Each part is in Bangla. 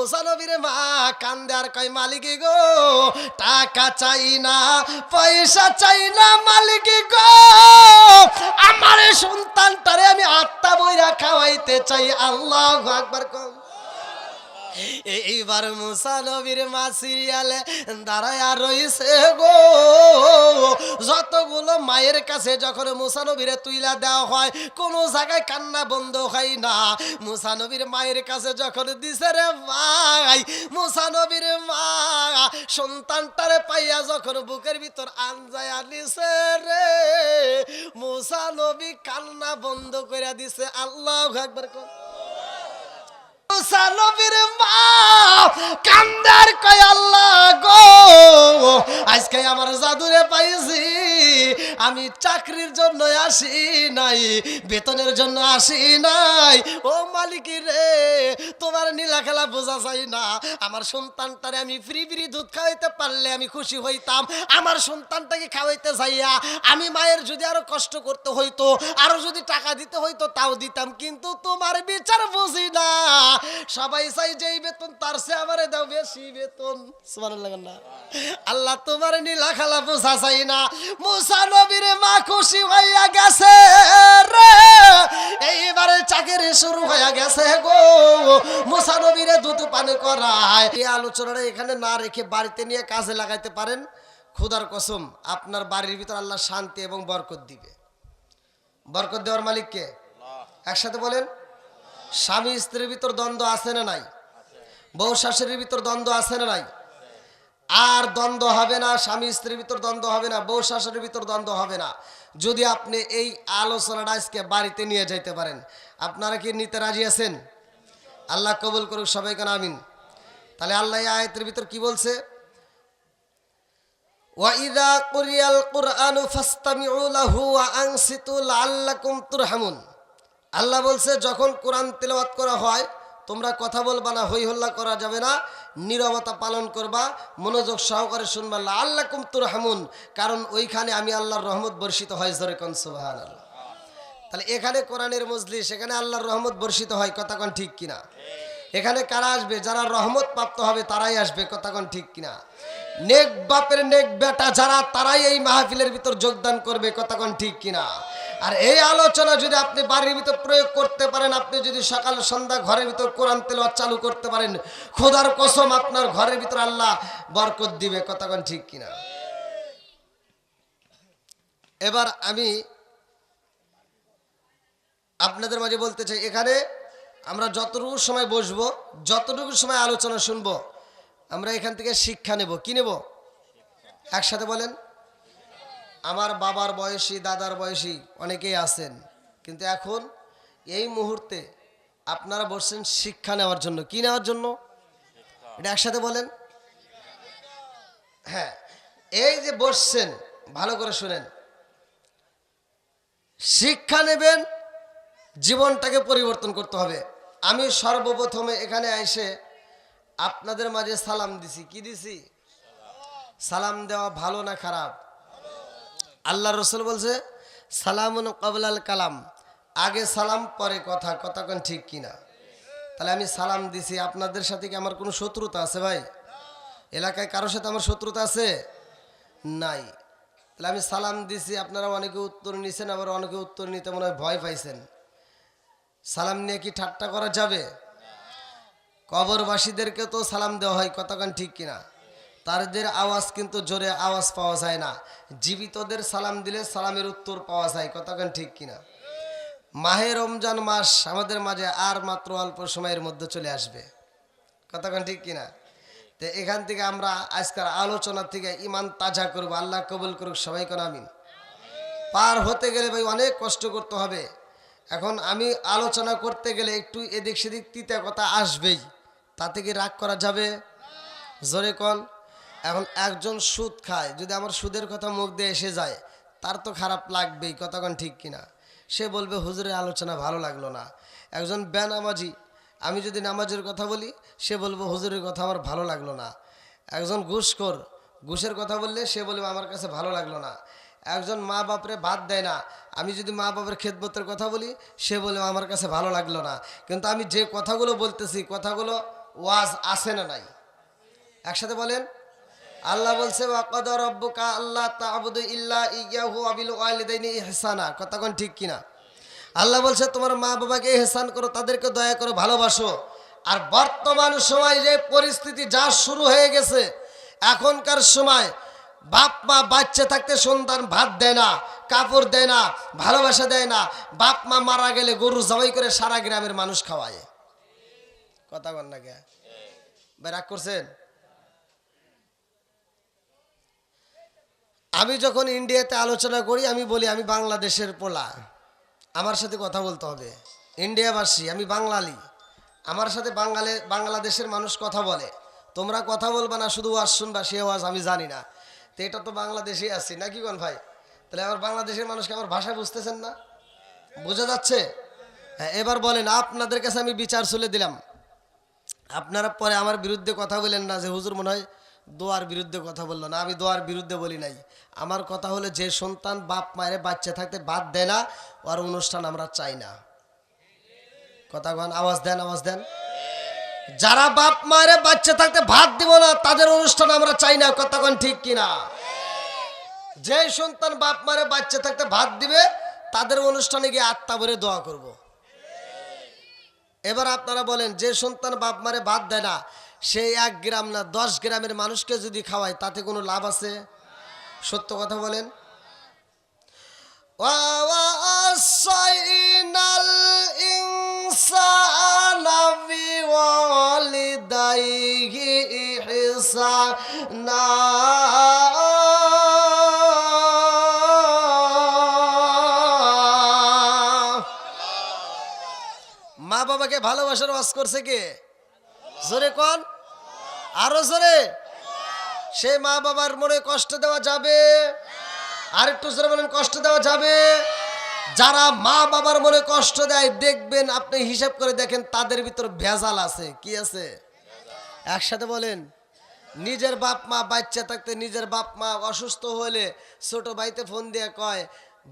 মুসা নবীর মা কান্দে আর কয় মালিক গো টাকা চাই না পয়সা চাই না মালিক গো আমার সন্তানটারে আমি আত্মা বইরা খাওয়াইতে চাই আল্লাহু আকবার কম। এইবার মুসা নবীর মা সিরিয়ালে দাঁড়ায় রইছে গো। যতগুলো মায়ের কাছে যখন মুসা নবীরে তুইলা দেওয়া হয় কোনো জায়গায় কান্না বন্ধ হয় না। মুসা নবীর মায়ের কাছে যখন দিছে রে ভাই, মুসা নবীর মা সন্তানটারে পাইয়া যখন বুকের ভিতর আনজায়া দিছে রে, মুসা নবী কান্না বন্ধ করে দিছে। আল্লাহু আকবার কর। মুসা নবীর মা কান্দার কয় আল্লাহ গো আজকে আমার জাদুরে পাইছি, আমি চাকরির জন্য আসি নাই, বেতনের জন্য আসি নাই। ও মালিক রে তোমার নীলা খেলা বোঝা যায় না, আমার সন্তানটারে আমি ফ্রি ফ্রি দুধ খাওয়াইতে পারলে আমি খুশি হইতাম। আমার সন্তানটাকে খাওয়াইতে যাইয়া আমি মায়ের যদি আরো কষ্ট করতে হইতো, আরো যদি টাকা দিতে হইতো তাও দিতাম, কিন্তু তোমার বিচার বুঝি না। সবাই চাই যেই বেতন তার সে আমারে দাও বেশি বেতন। সুবহানাল্লাহ না আল্লাহ তোমার নীলা খেলা বোঝা যায় না। মুসা নবীর মা খুশি হইয়া গেছে রে, এইবারে চাকরি শুরু হইয়া গেছে গো। মুসা নবীরে দুধ পানি করায়। এই আলোচনাটা এখানে না রেখে বাড়িতে নিয়ে কাজে লাগাইতে পারেন, খোদার কসম আপনার বাড়ির ভিতর আল্লাহ শান্তি এবং বরকত দিবে। বরকত দেওয়ার মালিক কে? একসাথে বলেন। স্বামী স্ত্রীর ভিতর দ্বন্দ্ব আছে না নাই? বউ শাশুড়ির ভিতর দ্বন্দ্ব আছে না নাই? আর দ্বন্দ্ব হবে না, স্বামী স্ত্রীর ভিতর দ্বন্দ্ব হবে না, বউ শাশুড়ির ভিতর দ্বন্দ্ব হবে না যদি আপনি এই আলোচনাটা আজকে বাড়িতে নিয়ে যাইতে পারেন। আপনারা কি নিতে রাজি আছেন? আল্লাহ কবুল করুক সবাইকে আমিন। তাহলে আল্লাহ এই আয়াতের ভিতর কি বলছে? ওয়াইদা কুরিয়াল কুরআনু ফাসতামিউ লাহু ওয়া আনসিতু লাআল্লাকুম তুরহামুন। আল্লাহ বলছে যখন কোরআন তেলাওয়াত করা হয় তোমরা কথা বলবা না, হই হল্লা করা যাবে না, নীরবতা পালন করবা, মনোযোগ সহকারে শুনবা। লাআল্লাকুম তুরহামুন, কারণ ওইখানে আমি আল্লাহর রহমত বর্ষিত হয়। জোরে কোন সুবহানাল্লাহ। তাহলে এখানে কোরআনের মজলিস, এখানে আল্লাহর রহমত বর্ষিত হয়। কথা কোন ঠিক কিনা? এখানে কারা আসবে? যারা রহমত প্রাপ্ত হবে তারাই আসবে। কথা কোন ঠিক কিনা? নেক বাপের নেক বেটা যারা, তারাই এই মাহফিলের ভিতর যোগদান করবে। কথা কোন ঠিক কিনা? আর এই আলোচনা যদি আপনি বাড়ির ভিতর প্রয়োগ করতে পারেন, আপনি যদি সকাল সন্ধ্যা ঘরের ভিতর কোরআন তেলাওয়াত চালু করতে পারেন, খোদার কসম আপনার ঘরের ভিতর আল্লাহ বরকত দিবে। কথা কোন ঠিক কিনা? এবার আমি আপনাদের মাঝে বলতে চাই, এখানে আমরা যতটুকু সময় বসবো, যতটুকু সময় আলোচনা শুনবো, আমরা এখান থেকে শিক্ষা নেব। কি নেব? একসাথে বলেন। আমার বাবার বয়সী, দাদার বয়সী অনেকেই আছেন, কিন্তু এখন এই মুহূর্তে আপনারা বসছেন শিক্ষা নেওয়ার জন্য। কি নেওয়ার জন্য? এটা একসাথে বলেন। হ্যাঁ, এই যে বসছেন ভালো করে শুনেন, শিক্ষা নেবেন, জীবনটাকে পরিবর্তন করতে হবে। আমি সর্বপ্রথমে এখানে এসে আপনাদের মাঝে সালাম দিছি। কি দিছি? সালাম দেওয়া ভালো না খারাপ? আল্লাহ রসুল বলছে সালামুন ক্বাবলাল কালাম, আগে সালাম পরে কথা। কথা কোন ঠিক কিনা? তাহলে আমি সালাম দিছি, আপনাদের সাথে কি আমার কোনো শত্রুতা আছে ভাই? এলাকায় কারোর সাথে আমার শত্রুতা আছে? নাই। তাহলে আমি সালাম দিছি, আপনারা অনেকে উত্তর নিছেন, আবার অনেকে উত্তর নিতে মনে হয় ভয় পাইছেন। সালাম নিয়ে কি ঠাট্টা করা যাবে? কবরবাসীদেরকে তো সালাম দেওয়া হয়। কথা কোন ঠিক কিনা? তাদের আওয়াজ কিন্তু জোরে আওয়াজ পাওয়া যায় না, জীবিতদের সালাম দিলে সালামের উত্তর পাওয়া যায়। কথা কোন ঠিক কিনা? মাহে রমজান মাস আমাদের মাঝে আর মাত্র অল্প সময়ের মধ্যে চলে আসবে। কথা কোন ঠিক কিনা? তো এখান থেকে আমরা আজকের আলোচনা থেকে ইমান তাজা করব। আল্লাহ কবুল করুক সবাই কোন আমিন। পার হতে গেলে ভাই অনেক কষ্ট করতে হবে। এখন আমি আলোচনা করতে গেলে একটু এদিক সেদিক তিতা কথা আসবেই, তাতে কি রাগ করা যাবে? জোরে কোন। এখন একজন সুদ খায়, যদি আমার সুদের কথা মুখ দিয়ে এসে যায় তার তো খারাপ লাগবেই। কথা কোন ঠিক কিনা? সে বলবে হুজুরের আলোচনা ভালো লাগলো না। একজন বেনামাজি, আমি যদি নামাজের কথা বলি সে বলবো হুজুরের কথা আমার ভালো লাগলো না। একজন ঘুষখোর, ঘুষের কথা বললে সে বলবে আমার কাছে ভালো লাগলো না। একজন মা বাপরে ভাত দেয় না, আমি যদি মা বাপের খেদমতের কথা বলি সে বলবে আমার কাছে ভালো লাগলো না। কিন্তু আমি যে কথাগুলো বলতেছি কথাগুলো ওয়াজ আছে না নাই? একসাথে বলেন। আল্লাহ বলছে ওয়াকাদা রাব্বুকা আল্লা তা'বুদু ইল্লা ইয়াহু ওয়া বিল ওয়ালিদাইনি ইহসানা। কথা কোন ঠিক কিনা? আল্লাহ বলছে তোমার মা বাবাকে ইহসান করো, তাদেরকে দয়া করো, ভালোবাসো। আর বর্তমান সময় যে পরিস্থিতি যা শুরু হয়ে গেছে, এখনকার সময় বাপ মা বাচ্চা থাকতে সন্তান ভাত দেয় না, কাপড় দেয় না, ভালোবাসা দেয় না। বাপ মা মারা গেলে গরু জবাই করে সারা গ্রামের মানুষ খাওয়ায়। কথা বল না কে ভাই, রাগ করছেন? আমি যখন ইন্ডিয়াতে আলোচনা করি আমি বলি আমি বাংলাদেশের পোলা, আমার সাথে কথা বলতে হবে। ইন্ডিয়াবাসী, আমি বাঙালি, আমার সাথে বাংলাদেশের মানুষ কথা বলে। তোমরা কথা বলবা না, শুধু ওয়াজ শুনবা, সে ওয়াজ আমি জানি না। তো এটা তো বাংলাদেশে আছি নাকি কোন ভাই? তাহলে আমার বাংলাদেশের মানুষকে আমার ভাষা বুঝতেছেন না? বোঝা যাচ্ছে? হ্যাঁ, এবার বলেন, আপনাদের কাছে আমি বিচার চলে দিলাম, আপনারা পরে আমার বিরুদ্ধে কথা বলেন না যে হুজুর মনে হয় দোয়ার বিরুদ্ধে কথা বললো। না, আমি দোয়ার বিরুদ্ধে বলি নাই। আমার কথা হলো যে সন্তান বাপ মায়ের বাচ্চা থাকতে বাদ দেয় না, ওর অনুষ্ঠান আমরা চাই না। কথা কন, আওয়াজ দেন, আওয়াজ দেন। যারা বাপ মায়ের বাচ্চা থাকতে ভাত দিব না, তাদের অনুষ্ঠান আমরা চাই না। কথা কন ঠিক কিনা? যে সন্তান বাপ মায়ের বাচ্চা থাকতে ভাত দিবে, তাদের অনুষ্ঠানে গিয়ে আত্মা ভরে দোয়া করব। এবার আপনারা বলেন, যে সন্তান বাপ মারে ভাত দেয় না, সেই 1 গ্রাম না 10 গ্রামের মানুষকে যদি খাওয়ায়, তাতে কোনো লাভ আছে? সত্য কথা বলেন। ওয়াসাইনাল ইনসানা বিওয়ালিদাইহি ইহসানা। মা বাবাকে ভালোবাসার ওয়াজ করছে কে? জোরে কোন, আরো জোরে। সে মা বাবার মনে কষ্ট দেওয়া যাবে? আর একটু জোরে বলেন, কষ্ট দেওয়া যাবে? যারা মা বাবার মনে কষ্ট দেয়, দেখবেন আপনি হিসাব করে দেখেন তাদের ভিতর ভেজাল আছে। কি আছে? একসাথে বলেন। নিজের বাপ মা বাচ্চা থাকতে, নিজের বাপ মা অসুস্থ হলে ছোট ভাইতে ফোন দিয়ে কয়,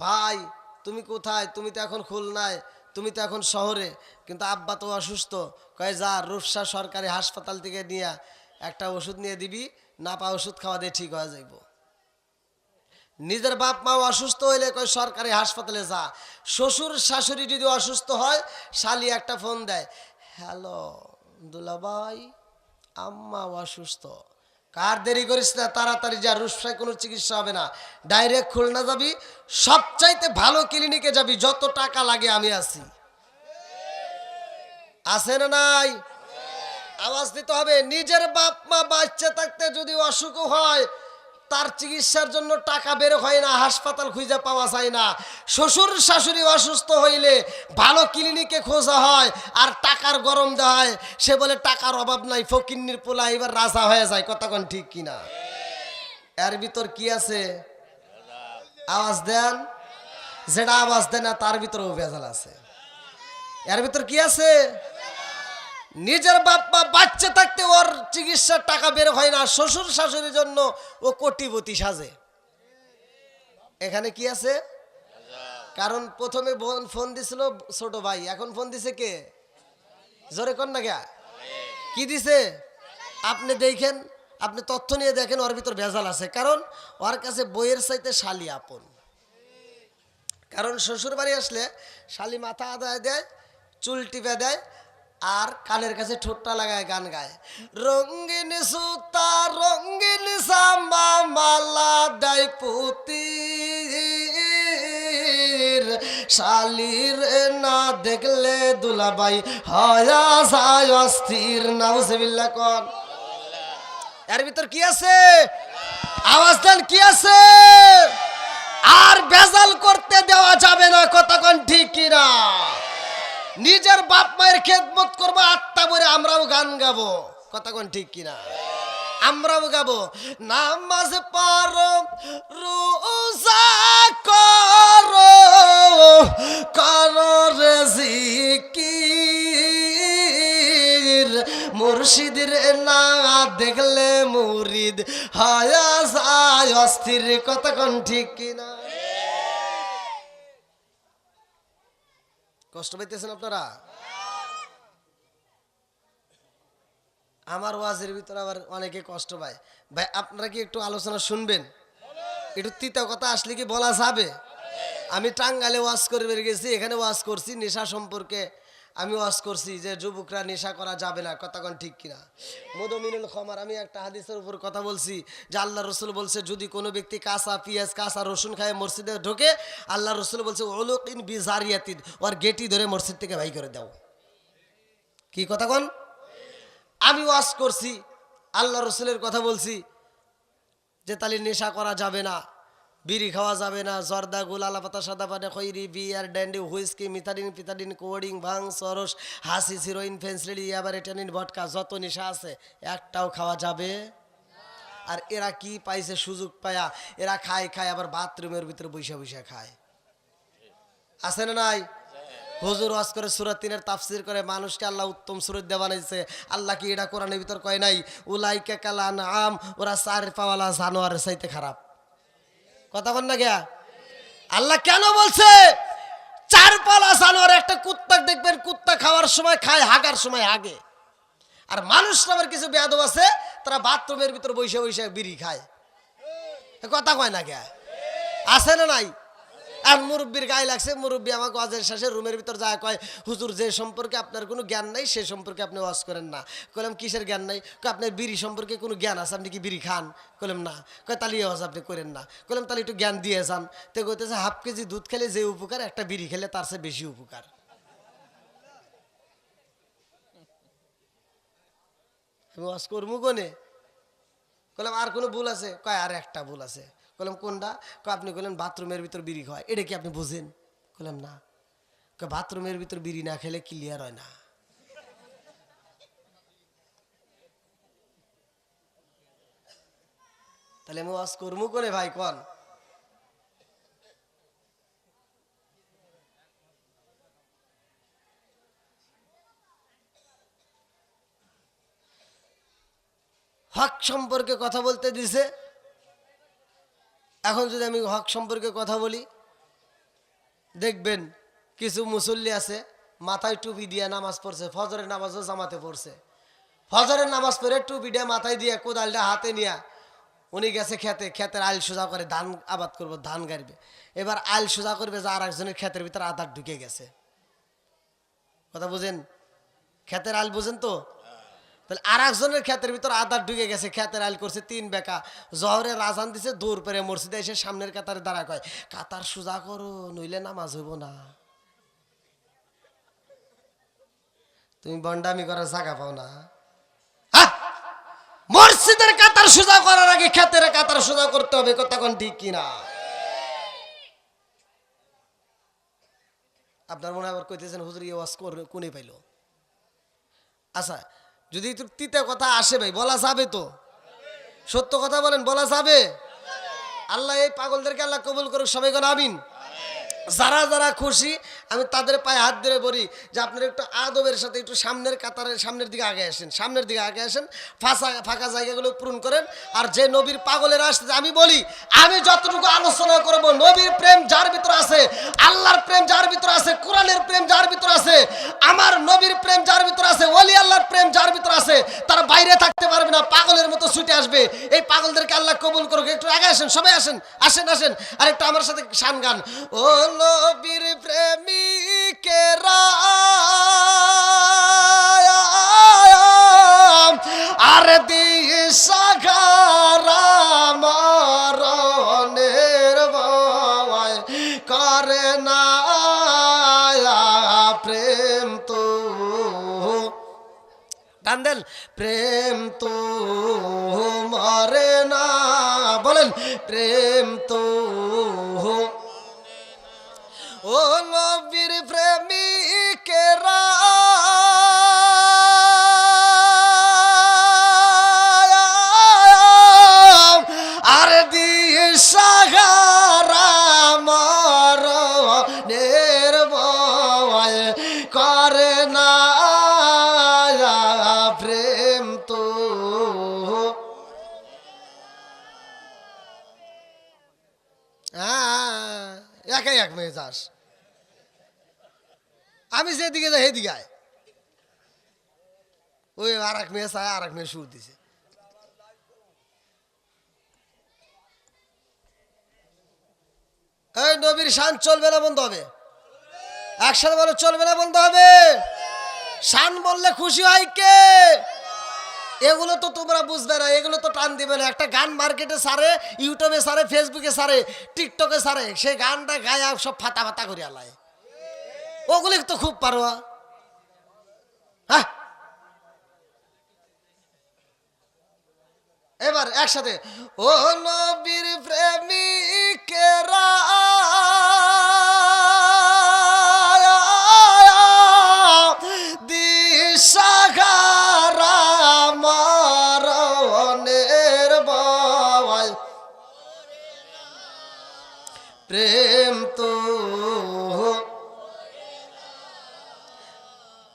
ভাই তুমি কোথায়? তুমি তো এখন খুলনায়, তুমি তো এখন শহরে, কিন্তু আব্বা তো অসুস্থ। কয় যা রূপসা সরকারি হাসপাতাল থেকে নিয়ে একটা ওষুধ নিয়ে দিবি, না পা ওষুধ খাওয়া দিয়ে ঠিক হয়ে যাইব। নিজের বাপ মা অসুস্থ হইলে কয় সরকারি হাসপাতালে যা। শ্বশুর শাশুড়ি যদি অসুস্থ হয়, শালি একটা ফোন দেয়, হ্যালো দুলাভাই, আম্মা অসুস্থ। কার দেরি করিস না, তাড়াতাড়ি যা, রূপসায় কোনো চিকিৎসা হবে না, ডাইরেক্ট খুলনা যাবি, সবচাইতে ভালো ক্লিনিকে যাবি, যত টাকা লাগে আমি আছি। আছে না নাই? আওয়াজ দিতে হবে। নিজের বাপ মা বাচ্চা থাকতে যদি অসুখ হয়, তার চিকিৎসার জন্য টাকা বের হয় না, হাসপাতাল খুঁজে পাওয়া যায় না। শ্বশুর শাশুড়ি অসুস্থ হইলে ভালো ক্লিনিকে খোঁজা হয়, আর টাকার গরম দেওয়া হয়। সে বলে টাকার অভাব নাই, ফকিন্নির পোলা এবার রাজা হয়ে যায়। কথা কোন ঠিক কিনা? এর ভিতর কি আছে? আওয়াজ দেন। যেটা আওয়াজ দেয় না তার ভিতরেও ভেজাল আছে। এর ভিতর কি আছে? নিজের বাপ মা বাচ্চা থাকতে ওর চিকিৎসার টাকা বের হয় না, শ্বশুর শাশুড়ির জন্য ও কোটিপতি সাজে। এখানে কি আছে? কারণ প্রথমে ফোন দিছিল ছোট ভাই, এখন ফোন দিছে কে? জোরে কর না কে? কি দিছে? আপনি দেখেন, আপনি তথ্য নিয়ে দেখেন, ওর ভিতর ভেজাল আছে। কারণ ওর কাছে বইয়ের চাইতে শালি আপন। কারণ শ্বশুর বাড়ি আসলে শালি মাথা আদায় দেয়, চুল টিপে দেয়, আর কানের কাছে ঠোঁটটা লাগায় গান গায়, রঙিন সুতা রঙিন সামা মালা দেয় পুতি, শালির না দেখলে দুলাভাই হয়া যায় অস্থির। নাউজুবিল্লাহ কোন। এর ভিতর কি আছে? আওয়াজ দেন, কি আছে? আর ভেজাল করতে দেওয়া যাবে না। কথা কোন ঠিক কিনা? নিজের বাপ মায়ের খেদমত করবো, আত্মা বলে আমরাও গান গাবো। কথা কোন ঠিক কিনা? আমরাও গাবো, নামাজ পড়ো রোজা করো, করো রে জিকির, মুর্শিদের না দেখলে মুরিদ হায়া যায় অস্থির। কথা কোন ঠিক কিনা? কষ্ট পাইতেছেন আপনারা? আমার ওয়াজের ভিতরে আবার অনেকে কষ্ট পায়। ভাই আপনারা কি একটু আলোচনা শুনবেন? একটু তিতা কথা আসলে কি বলা যাবে? আমি টাঙ্গাইলে ওয়াজ করে বেরিয়ে গেছি, এখানে ওয়াজ করছি নেশা সম্পর্কে। আমি ওয়াজ করছি যে যুবকরা নেশা করা যাবে না, কথা কোন ঠিক কিনা? মদমিনুল খমার, আমি একটা হাদিসের উপর কথা বলছি যে আল্লাহ রসুল বলছে যদি কোনো ব্যক্তি কাঁচা পেঁয়াজ কাঁচা রসুন খায় মসজিদে ঢোকে, আল্লাহ রসুল বলছে ওলুকিন বিজারিয়াতিন, ওর গেটি ধরে মসজিদ থেকে বাই করে দাও। কি কথা কোন? আমি ওয়াজ করছি, আল্লাহ রসুলের কথা বলছি যে তাহলে নেশা করা যাবে না, বিড়ি খাওয়া যাবে না, জর্দা গোলালা পাতা সাদা পানে খৈরি বিয়ার ড্যান্ডি হুইস্কি মিথাডিন পিথাডিন কোডিং ভাং সরস হাসি হিরোইন ফেন্সিলি ইয়াবার এটানিন ভটকা যত নেশা আছে একটাও খাওয়া যাবে। আর এরা কি পাইছে সুযোগ পায়া, এরা খায় খায় আবার বাথরুমের ভিতরে বৈশা বৈশা খায়। আছে না নাই? হুজুর ওয়াজ করে সূরা ৩-এর তাফসীর করে মানুষকে আল্লাহ উত্তম সুরত দেওয়া বানাইছে। আল্লাহ কি এটা কোরআনের ভিতর কয় নাই উলাইকা কাল আনআম, ওরা চার পাওয়ালা জানোয়ারের চাইতে খারাপ? কথা বল না গিয়া। আল্লাহ কেন বলছে চার পালা জানোয়ার? একটা কুত্তা দেখবেন কুত্তা খাওয়ার সময় খায়, হাগার সময় হাগে। আর মানুষ নামের কিছু বেয়াদব আছে, তারা বাথরুমের ভিতর বসে বসে বিড়ি খায়। কথা কয় না গিয়া। আছে না নাই? আর মুরব্বীর গায়ে লাগছে, মুরব্বী আমাকে ওয়াজের শেষে রুমের ভিতর যায় কয় হুজুর যে সম্পর্কে আপনার কোনো জ্ঞান নাই সে সম্পর্কে আপনি ওয়াজ করেন না। কইলাম কিসের জ্ঞান নাই? আপনার বিড়ি সম্পর্কে কোনো জ্ঞান আছে? আপনি কি বিড়ি খান? কইলাম না। কয় তাহলে ওয়াজ আপনি করেন না। কইলাম তাহলে একটু জ্ঞান দিয়ে যান। তো কইতেছে হাফ কেজি দুধ খেলে যে উপকার, একটা বিড়ি খেলে তার চেয়ে বেশি উপকার। আমি ওয়াজ করবো কোনে? কইলাম আর কোনো ভুল আছে? কয় আর একটা ভুল আছে। কইলাম কোনটা? কয় আপনি কইলেন বাথরুমের ভিতর বিড়ি খায়, এটা কি আপনি বুঝেন? কইলাম না। কয় বাথরুমের ভিতর বিড়ি না খেলে ক্লিয়ার হয় না। তাহলে আমি ওয়াজ করবো কোনে ভাই কোন? হক সম্পর্কে কথা বলতে দিছে। এখন যদি আমি হক সম্পর্কে কথা বলি, দেখবেন কিছু মুসল্লি আছে মাথায় টুপি দিয়ে নামাজ পড়ছে, ফজরের নামাজও জামাতে পড়ছে। ফজরের নামাজ পড়ে টুপি দিয়ে মাথায় দিয়ে কোদালটা হাতে নিয়ে উনি গেছে খেতে, ক্ষেতের আইল সোজা করে ধান আবাদ করবো, ধান গাড়বে। এবার আইল সোজা করবে যে আর একজনের ক্ষেতের ভিতরে আদার ঢুকে গেছে। কথা বুঝেন? ক্ষেতের আইল বুঝেন তো? তাহলে আর একজনের ক্ষেতের ভিতর আদার ঢুকে গেছে, ক্ষেতের আইল করছে ৩ বেকা, জহরে রাজান দিছে, দৌড় পেরে মসজিদে এসে সামনের কাতারে দাঁড়া কয় কাতার সোজা করো নইলে নামাজ হইব না। তুমি বন্ডামি করার জায়গা পাও না? হ্যাঁ, মসজিদের কাতার সোজা করার আগে ক্ষেতের কাতার সোজা করতে হবে। কথা কোন ঠিক কিনা? আপনার মনে আবার কইতেছেন হুজুর এই ওয়াজ কোনে পাইলো? আচ্ছা, যদি একটু তিতা কথা আসে ভাই বলা যাবে তো? সত্য কথা বলেন, বলা যাবে? আল্লাহ এই পাগলদেরকে আল্লাহ কবুল করুক, সবাই কোন আমিন। যারা যারা খুশি আমি তাদের পায়ে হাত ধরে বলি যে আপনারা একটু আদবের সাথে একটু সামনের কাতারের সামনের দিকে আগে আসেন, সামনের দিকে আগে আসেন, ফাঁকা জায়গাগুলো পূরণ করেন। আর যে নবীর পাগলেরা আসছে, আমি বলি আমি যতটুকু আলোচনা করব, নবীর প্রেম যার ভিতর আছে, আল্লাহর প্রেম যার ভিতর আছে, কোরআনের প্রেম যার ভিতর আছে, আমার নবীর প্রেম যার ভিতর আছে, ওলি আল্লাহর প্রেম যার ভিতর আছে, তার বাইরে থাকতে পারবে না, পাগলের মতো ছুটে আসবে। এই পাগলদেরকে আল্লাহ কবুল করুক। একটু আগে আসেন, সবাই আসেন, আসেন আসেন। আর একটু আমার সাথে শান গান। ও নবীর প্রেমিকেরা আর দিশাহারা মরণের ভয় করে না প্রেম তো কান্দেল, প্রেম তো মরে না। বলেন প্রেম তো। ও নবীর প্রেমিকেরা আর দিশাহারা মরণের ভয় করে না প্রেম তো। একাই এক মেজাজ, আমি যেদিকে যাই সেদিকে আয়। ওই আর এক মেয়ে চায়, আর এক মেয়ে সুর দিছে। এই নবীর শান চলবে না বন্ধ হবে? একসাথে বলো, চলবে না বন্ধ হবে? শান বললে খুশি হয় কে? এগুলো তো তোমরা বুঝবে না, এগুলো তো টান দিবে না। একটা গান মার্কেটে সারে, ইউটিউবে সারে, ফেসবুকে সারে, টিকটকে সারে, সেই গানটা গায়ে সব ফাতা ফাতা করে আলায়। ওগুলি তো খুব পারোয়া। হ্যাঁ, এবার একসাথে, ও নবীর প্রেমিকেরা দিশাহারা মরণের ভয়, প্রেম তো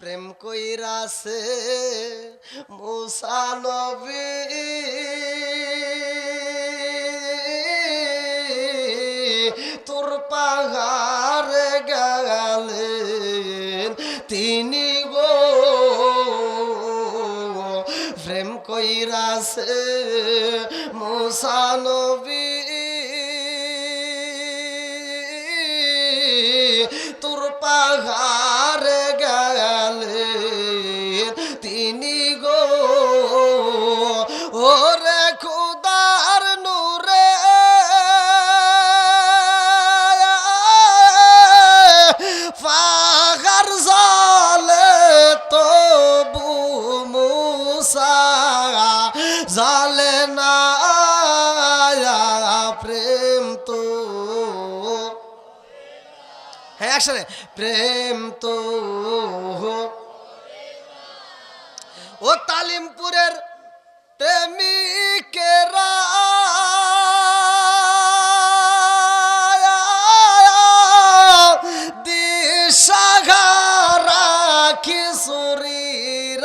প্রেম কইরাছে মুসা নবী, তোর পাহাড়ে গেলেন তিনি গো, প্রেম কইরাছে মুসা নবী, তোর পাহাড়ে গেলেন তিনি গো, ওরে খুদার নূরে পাহাড় জলে তবু মুসা জলে না, প্রেম তো, হ্যাঁ একসাথে, প্রেম তো। ও তালিমপুরের প্রেমিকেরা দিশাহারা কিশোরীর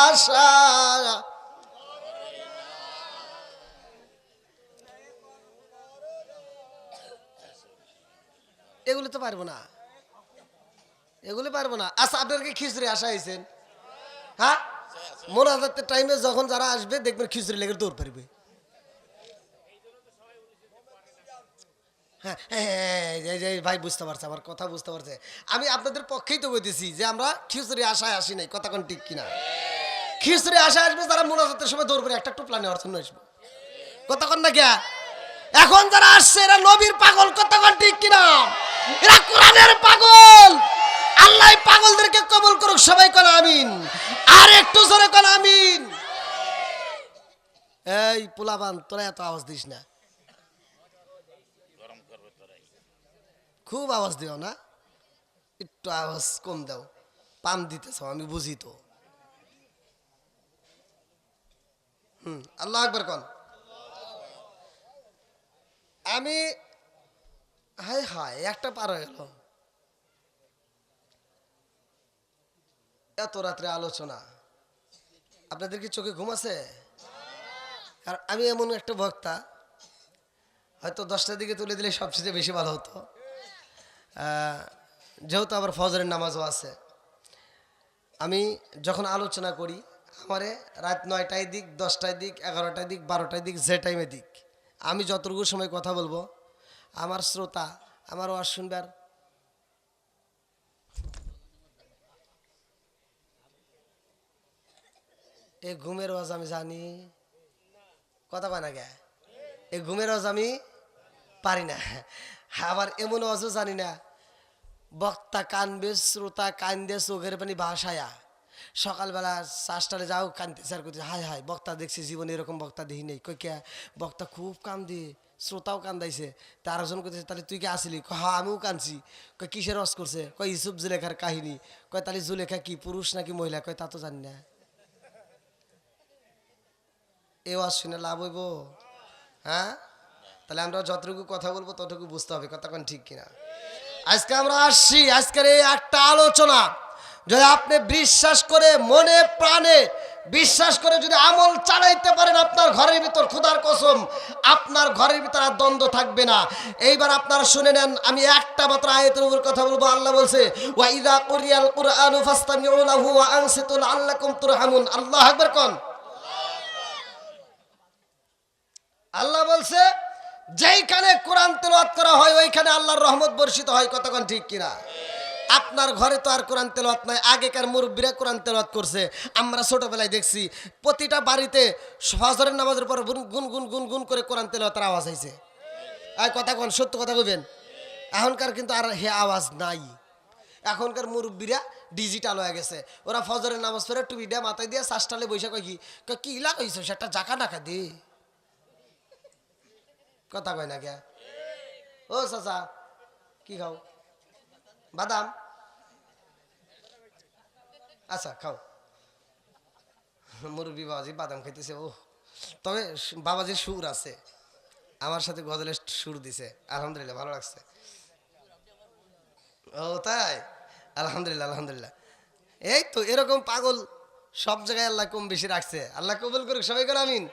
আশা, এগুলো তো পারবো না, এগুলো পারবো না। আচ্ছা, আপনাদেরকে খিচুড়ি আসা হয়েছেন? হ্যাঁ, মোনাজাতের টাইমে যখন যারা আসবে দেখবেন খিচুড়ি লেগে দৌড় পারবে। হ্যাঁ হ্যাঁ, ভাই বুঝতে পারছে, আমার কথা বুঝতে পারছে। আমি আপনাদের পক্ষেই তো বলতেছি যে আমরা খিচুড়ি আশায় আসি নাই, কথা কোন ঠিক কিনা? খিচুড়ি আশায় আসবে যারা মোনাজাতের সময় দৌড় করে একটা টুপলা নেওয়ার জন্য আসবে, কথা কোন না কে? এখন যারা আসছে এরা নবীর পাগল, কথা কোন ঠিক কিনা? এরা কোরআনের পাগল। আল্লাহ পাগলদেরকে কবুল করুক, সবাই কোন আমিন। আর একটু জোরে কোন আমিন। এই পোলাবান, তোরা এত আওয়াজ দিস না, খুব আওয়াজ দিও না, একটু আওয়াজ কম দাও। পাম দিতেছ আমি বুঝি তো। আল্লাহ আকবার কোন। আমি হায় হায়, একটা পার হয়ে গেল। এত রাত্রে আলোচনা, আপনাদের কি চোখে ঘুম আছে? কারণ আমি এমন একটা বক্তা, হয়তো 10টার দিকে তুলে দিলে সবচেয়ে বেশি ভালো হতো, যেহেতু আবার ফজরের নামাজও আছে। আমি যখন আলোচনা করি আমারে রাত 9টায় দিক, 10টায় দিক, 11টায় দিক, 12টায় দিক, যে টাইমে দিক, আমি যতটুকু সময় কথা বলবো আমার শ্রোতা আমার ওয়াজ শুনবার এই ঘুমের ওয়াজ আমি জানি, কথা কয় না গে, এই ঘুমের ওয়াজ আমি পারি না। আবার এমন ওয়াজও জানি না, বক্তা কানবে, শ্রোতা কান্দে, চোখের পানি ভাসায়া। সকালবেলা 4টায় যাও কানতে স্যার করতে, হায় হায় বক্তা দেখছি জীবনে এরকম বক্তা দেখি নেই। কই কে? বক্তা খুব কান্দে, শ্রোতাও কান্দাইছে। তার একজন করতেছে, তাহলে তুই কে আসিলি? হ্যাঁ আমিও কানছি। কয় কিসের রস করছে? কয় ইউসুফ জুলেখার কাহিনী। কয় তাহলে জুলেখা কি পুরুষ নাকি মহিলা? কয় তা তো জানি না। এ ওয়াজ শুনে লাভ হইব? হ্যাঁ, তাহলে আমরা যতটুকু কথা বলবো ততটুকু বুঝতে হবে, কথা কোন ঠিক কিনা? আজকে আমরা আসছি, আজকের এই একটা আলোচনা যদি আপনি বিশ্বাস করে মনে প্রাণে বিশ্বাস করে যদি আমল চালাইতে পারেন আপনার ঘরের ভিতর খোদার কসম আপনার ঘরের ভিতর আর দ্বন্দ্ব থাকবে না। এইবার আপনারা শুনে নেন, আমি একটা মাত্র আয়াতের উপর কথা বলবো। আল্লাহ বলছে ওয়া ইযা কুরিয়াল কুরআনু ফাসতামিউ লাহু ওয়া আনসিতু লাআল্লাকুম তুরহামুন। আল্লাহু আকবার কোন। আল্লাহ বলছে যেইখানে কোরআন তেলাওয়াত করা হয় ওইখানে আল্লাহর রহমত বর্ষিত হয়। কতক্ষণ ঠিক কিনা? আপনার ঘরে তো আর কোরআন তেলাওয়াত নাই, আগেকার মুরব্বীরা কোরআন তেলাওয়াত করছে। আমরা ছোটবেলায় দেখছি প্রতিটা বাড়িতে ফজরের নামাজের পর গুন গুন গুন গুন করে কোরআন তেলাওয়াতের আওয়াজ হয়েছে। আর কথা কোন, সত্য কথা কইবেন। এখনকার কিন্তু আর হে আওয়াজ নাই। এখনকার মুরব্বীরা ডিজিটাল হয়ে গেছে। ওরা ফজরের নামাজ পড়ে টুপিটা মাথায় দিয়ে শ্বাসটালে বৈশা কয় কি লাগাইছো সেটা জাকা টাকা দে। কথা কয় না কে? ও চাচা কি খাও? বাদাম? আচ্ছা খাও। মুরব্বী বাবাজি বাদাম খাইতেছে। ও তবে বাবাজির সুর আছে, আমার সাথে গজলের সুর দিছে, আলহামদুলিল্লাহ ভালো লাগছে। ও তাই? আলহামদুলিল্লাহ আলহামদুলিল্লাহ। এই তো এরকম পাগল সব জায়গায় আল্লাহ কম বেশি রাখছে। আল্লাহ কবুল করুক, সবাই করে আমিন।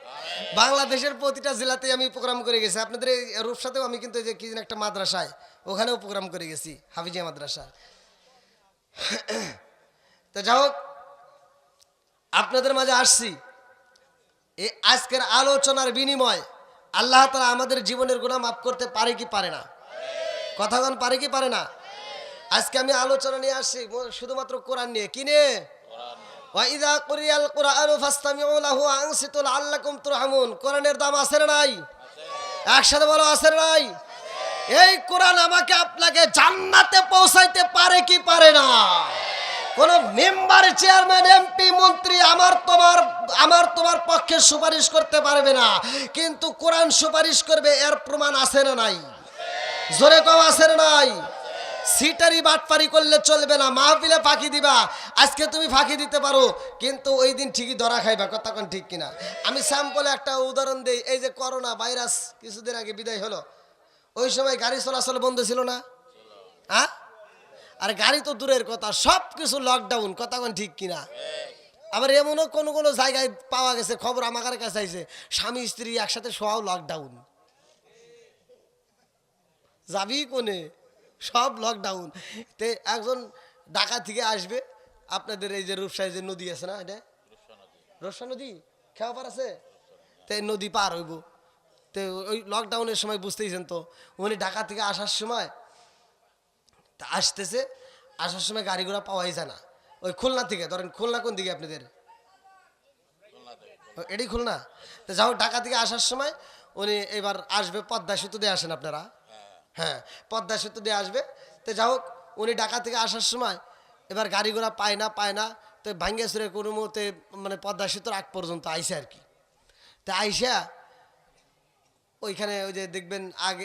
বাংলাদেশের প্রতিটা জেলাতে আমি প্রোগ্রাম করে গেছি। আপনাদের এই রূপসাতেও আমি কিন্তু এই যে কি যেন একটা মাদ্রাসায় ওখানেও প্রোগ্রাম করে গেছি, হাফিজিয়া মাদ্রাসা। তো যাই হোক, আপনাদের মাঝে আসছি এই আজকের আলোচনার বিনিময় আল্লাহ তাআলা আমাদের জীবনের গুনাহ মাফ করতে পারে কি পারে না? কথাগণ পারে কি পারে না? আজকে আমি আলোচনা নিয়ে আসছি শুধুমাত্র কোরআন নিয়ে। কি নিয়ে? ওয়া ইযা কুরিয়াল কুরআনু ফাসতামিউ লাহু ওয়া আনসিতু লাআল্লাকুম তুরহামুন। কোরআনের দাম আছে না নাই? একসাথে বলো আছে না নাই? এই কোরআন আমাকে আপনাকে জান্নাতে পৌঁছাইতে পারে কি পারে না? কোন মেম্বার, চেয়ারম্যান, এমপি, মন্ত্রী আমার তোমার পক্ষে সুপারিশ করতে পারবে না, কিন্তু কোরআন সুপারিশ করবে। এর প্রমাণ আছে না নাই? জোরে কও আছে না নাই? সিটারি বাটপারি করলে চলবে না, মাহফিলে ফাঁকি দিবা। আজকে তুমি ফাঁকি দিতে পারো, কিন্তু ওই দিন ঠিকই ধরা খাইবা। কথা কোন ঠিক কিনা? আমি স্যাম্পলে একটা উদাহরণ দেই। এই যে করোনা ভাইরাস কিছুদিন আগে বিদায় হলো, ওই সময় গাড়ি চলাচল বন্ধ ছিল না? হ্যাঁ, আর গাড়ি তো দূরের কথা, সব কিছু লকডাউন। কথা কোন ঠিক কিনা? আবার এমনও কোনো কোনো জায়গায় পাওয়া গেছে, খবর আমার কাছে আইছে, স্বামী স্ত্রী একসাথে শোয়াও লকডাউন। যাবি কোনে? সব লকডাউন। তে একজন ঢাকা থেকে আসবে, আপনাদের এই যে রূপসায় যে নদী আছে না, এটা রূপসা নদী খেওয়া পার আছে, তো নদী পার হইব। তো ওই লকডাউনের সময় বুঝতেইছেন তো, উনি ঢাকা থেকে আসার সময় তা আসতেছে, আসার সময় গাড়ি ঘোড়া পাওয়াই যায় না। ওই খুলনা থেকে ধরেন, খুলনা কোন দিকে আপনাদের? এটাই খুলনা। তো যাও, ঢাকা থেকে আসার সময় উনি এবার আসবে পদ্মা সেতু দিয়ে আসেন আপনারা। হ্যাঁ, পদ্মা সেতু দিয়ে আসবে। তো যাই হোক, উনি ঢাকা থেকে আসার সময় এবার গাড়ি ঘোড়া পায় না, তো ভাঙ্গেশ্বরে কোনো মতে মানে পদ্মা সেতুর আগ পর্যন্ত আইসে আর কি। তা আইসা ওইখানে ওই যে দেখবেন আগে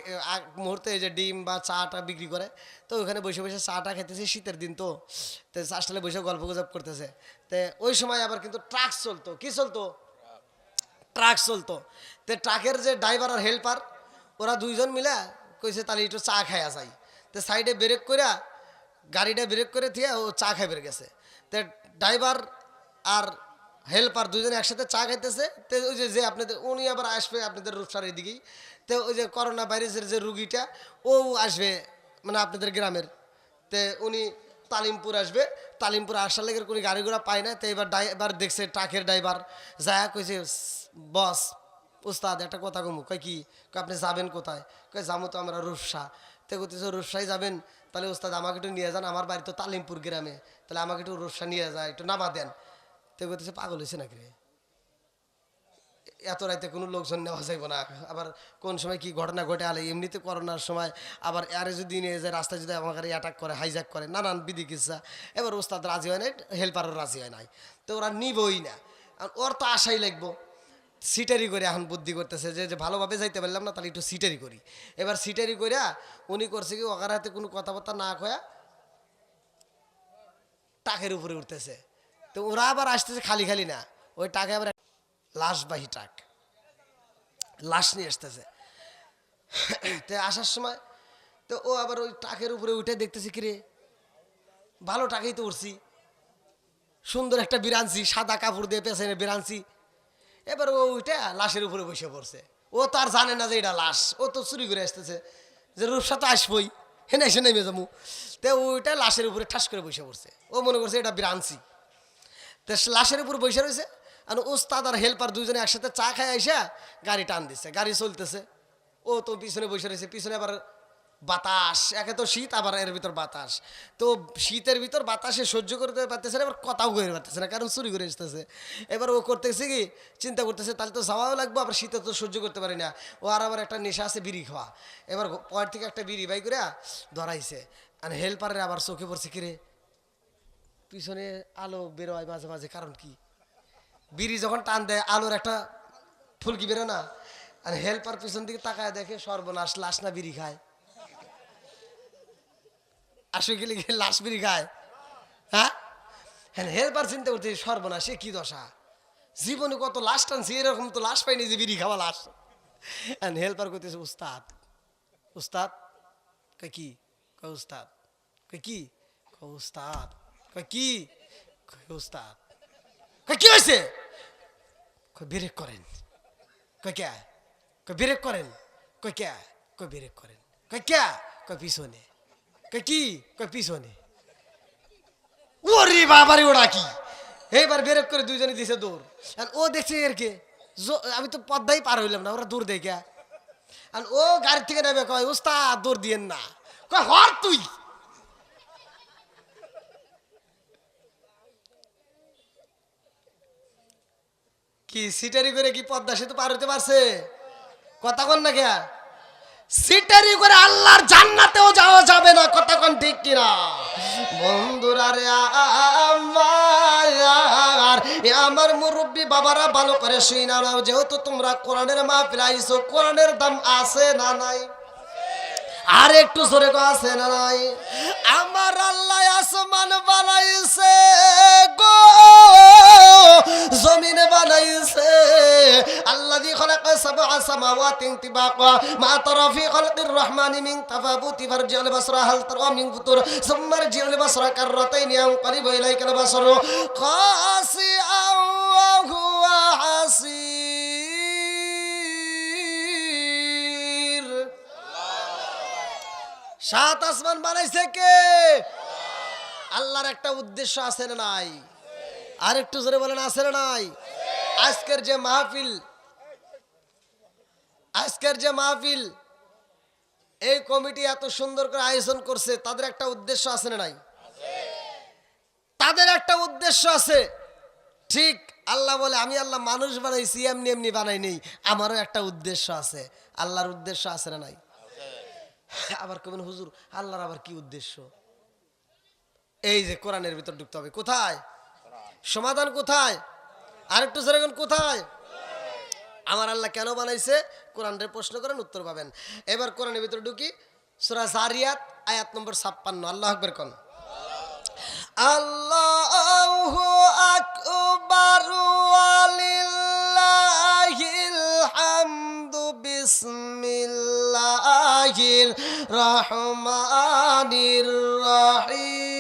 মুহূর্তে এই যে ডিম বা চাটা বিক্রি করে, তো ওইখানে বসে বসে চাটা খেতেছে, শীতের দিন তো চাষটালে বসে গল্প গুজব করতেছে। তো ওই সময় আবার কিন্তু ট্রাক চলতো। কি চলতো? ট্রাক চলতো। তো ট্রাকের যে ড্রাইভার আর হেল্পার, ওরা দুইজন মিলে কইছে তাহলে একটু চা খাইয়া যাই। তো সাইডে ব্রেক করে, গাড়িটা ব্রেক করে দিয়ে ও চা খাই বের গেছে। তো ড্রাইভার আর হেল্পার দুজনে একসাথে চা খাইতেছে। তো ওই যে আপনাদের উনি আবার আসবে আপনাদের রূপসার এদিকেই। তো ওই যে করোনা ভাইরাসের যে রুগীটা ও আসবে মানে আপনাদের গ্রামের। তো উনি তালিমপুর আসবে, তালিমপুর আসার লেগে কোনো গাড়ি ঘোড়া পায় না। তো এবার দেখছে ট্রাকের ড্রাইভার যায়, কইছে বস উস্তাদ একটা কথা কমু। কয় কি? আপনি যাবেন কোথায়? কয় যাবো তো আমরা রূপসা। তো কইতেছে রূপসাই যাবেন? তাহলে উস্তাদ আমাকে একটু নিয়ে যান, আমার বাড়ি তো তালিমপুর গ্রামে, তাহলে আমাকে একটু রূপসা নিয়ে যায়, একটু নামা দেন। তো কইতেছে পাগল হয়েছে নাকি রে, এত রাইতে কোনো লোকজন নেওয়া যাইব না। আবার কোন সময় কি ঘটনা ঘটে আলে, এমনিতে করোনার সময় আবার আরে যদি নিয়ে যায় রাস্তায় যদি আমাকে অ্যাটাক করে, হাইজ্যাক করে, নানান বিধি কিসা। এবার ওস্তাদ রাজি হয় নাই, হেল্পারও রাজি হয় নাই। তো ওরা নিবই না, ওর তো আশাই লাগবো। সিটারি করে এখন বুদ্ধি করতেছে যে ভালোভাবে যাইতে পারলাম না, তাহলে একটু সিটারি করি। এবার সিটারি করে উনি করছে কি, ওকার হাতে কোনো কথাবার্তা না কয়া টাকের উপরে উঠতেছে। তো ওরা আবার আসতেছে খালি খালি না, ওই টাকে আবার লাশবাহী ট্রাক, লাশ নিয়ে আসতেছে। তো আসার সময় তো ও আবার ওই ট্রাকের উপরে উঠে দেখতেছে, কিরে ভালো টাকেই তো উঠছি, সুন্দর একটা বিরানছি, সাদা কাপড় দিয়ে পেছনে বিরানছি। এবার ও ওইটা লাশের উপরে বসে পড়ছে। ও তো আর জানে না যে এটা লাশ, ও তো চুরি করে আসতেছে, যে রূপসা তো আসবই, হেনে এসে নেমে যাবো। তো ওইটা লাশের উপরে ঠাস করে বসে পড়ছে। ও মনে করছে এটা বিরানছি। তো লাশের উপর বসে রয়েছে। আর ওস্তাদ আর হেল্পার দুজনে একসাথে চা খায় আইসা গাড়ি টান দিচ্ছে, গাড়ি চলতেছে। ও তো পিছনে বসে রয়েছে, পিছনে আবার বাতাস, একে তো শীত, আবার এর ভিতর বাতাস। তো শীতের ভিতর বাতাসে সহ্য করতে পারতেছে না, এবার কথাও করে পারতেছে না, কারণ চুরি করে আসতেছে। এবার ও করতেছে কি, চিন্তা করতেছে তাহলে তো যাওয়াও লাগবে, আবার শীতে তো সহ্য করতে পারি না। ও আর আবার একটা নেশা আছে বিড়ি খাওয়া। এবার পয়েন্ট থেকে একটা বিড়ি বাই করে ধরাইছে। আর হেল্পারের আবার চোখে পড়ছে, কিরে পিছনে আলো বেরোয় মাঝে মাঝে, কারণ কি? বিড়ি যখন টান দেয় আলোর একটা ফুলকি বেরো না। আর হেল্পার পিছন দিকে তাকায় দেখে সর্বনাশ, লাশ না বিড়ি খায়। আসলে গেলে লাশ বিড়ি খায়? হ্যাঁ, হ্যাঁ। হেল্পার চিন্তা করতে সর্বনাশ, সে কি দশা, জীবনে কত লাশ টানছি, এরকম তো লাশ পাইনি যে বিড়ি খাওয়া লাশ। হেল্পার করতেছে, উস্তাদ উস্তাদ। কয় কি? কয় উস্তাদ। কয় কি? কয় উস্তাদ। কয় কি? কয় উস্তাদ। কয় কি হয়েছে? কয় ব্রেক করেন। কয় কে? কয় ব্রেক করেন। কয় কে? কয় ব্রেক করেন। কয় কে? কয় পিছনে। কয় কি? কয় পিছনে। ওরে বাবারে, ওরা কি! এইবার ব্রেক করে দুইজনে দিছে দৌড়। ও দেখছে এর কে, আমি তো পদ্মাই পার হইলাম না, ওরা দৌড় দেখে। আর ও গাড়ি থেকে নেবে, কয় উস্তাদ দৌড় দিয়েন না। কয় হর তুই। কি সিটারি করে কি পদ্মা সেতু পার হইতে পারছে? কথা কন না কে? সিটারি করে আল্লাহর জান্নাতেও যাওয়া যাবে না, কথা কন ঠিক কিনা? বন্ধুরা রে আমার মুরব্বী বাবারা, ভালো করে শুই না, যেহেতু তোমরা কোরআনের মাহফিল আইছো, কোরআনের দাম আছে না নাই? আর একটু জোরে আছে না নাই? আমার আল্লাহ আসমান বানাইছে গো, জমিন বানাইছে। আল্লাযী খালাকা সাবআ সামাওয়াতিন তিবাকা মা তারা ফি খালকির রহমানি মিন তাফাবুতি ফারজিউল বাসরা হাল তারা মিন ফুতুর সুম্মা রজিউল বাসরা কাররাতাইন ইয়ানকালিবু ইলাইকাল বাসরু খাসিআন ওয়া হুয়া হাসির। সাত আসমান বানাইছে কে? আল্লাহর একটা উদ্দেশ্য আছে না নাই? আর একটু জোরে বলেন, আছে না নাই? আজকের যে মাহফিল এই কমিটি এত সুন্দর করে আয়োজন করছে, তাদের একটা উদ্দেশ্য আছে না নাই? তাদের একটা উদ্দেশ্য আছে। ঠিক আল্লাহ বলে, আমি আল্লাহ মানুষ বানাইছি, এমনি এমনি বানাই নেই, আমারও একটা উদ্দেশ্য আছে। আল্লাহর উদ্দেশ্য আছে না নাই? আবার কবেন হুজুর আল্লাহর আবার কি উদ্দেশ্য? এই যে কোরআনের ভিতর ঢুকতে হবে। কোথায় সমাধান? কোথায়? আরেকটু জোরে বলেন, কোথায়? আমার আল্লাহ কেন বানাইছে? কোরআনের প্রশ্ন করেন, উত্তর পাবেন। এবার কোরআনের ভিতর ঢুকি, সূরা জারিয়াত আয়াত নম্বর 56। আল্লাহু আকবার কোন। আল্লাহু আকবার ওয়ালিল্লাহিল হামদু বিসমিল্লাহির রহমানির রহিম।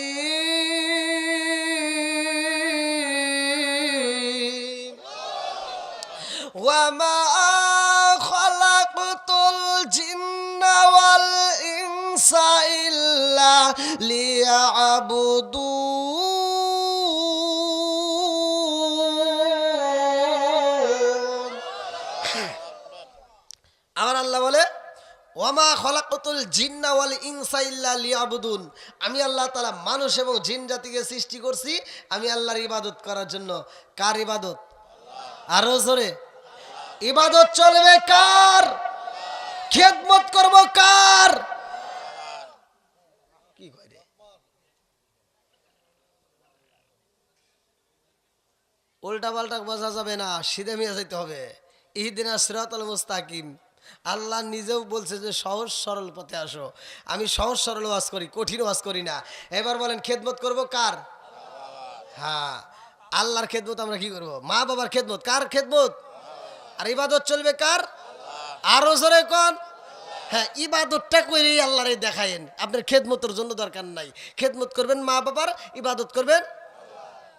ওয়ামা খালাকতুল জিন্না ওয়াল ইনসা ইল্লা লিয়াবুদুন। আমার আল্লাহ বলে, ওয়ামা খালাকতুল জিন্না ওয়াল ইনসা ইল্লা লিয়াবুদুন। আমি আল্লাহ তাআলা মানুষ এবং জিন জাতিকে সৃষ্টি করছি আমি আল্লাহর ইবাদত করার জন্য। কার ইবাদত? আরো জোরে। ইবাদত চলবে কার? খেদমত করব কার? কি কয় রে, উল্টা পাল্টা বোঝা যাবে না, সিধে মিয়া যাইতে হবে। ইহদিনাস সিরাতাল মুস্তাকিম। আল্লাহ নিজেও বলছে যে সহজ সরল পথে আসো। আমি সহজ সরল ওয়াজ করি, কঠিন ওয়াজ করি না। এবার বলেন খেদমত করব কার? হ্যাঁ, আল্লাহর খেদমত আমরা কি করব? মা বাবার খেদমত। কার খেদমত? আর ইবাদত চলবে কার? আরো জোরে কোন। হ্যাঁ, ইবাদতটা করেই আল্লাহরে দেখায়েন, আপনার খেদমতের জন্য দরকার নাই। খেদমত করবেন মা বাবার, ইবাদত করবেন।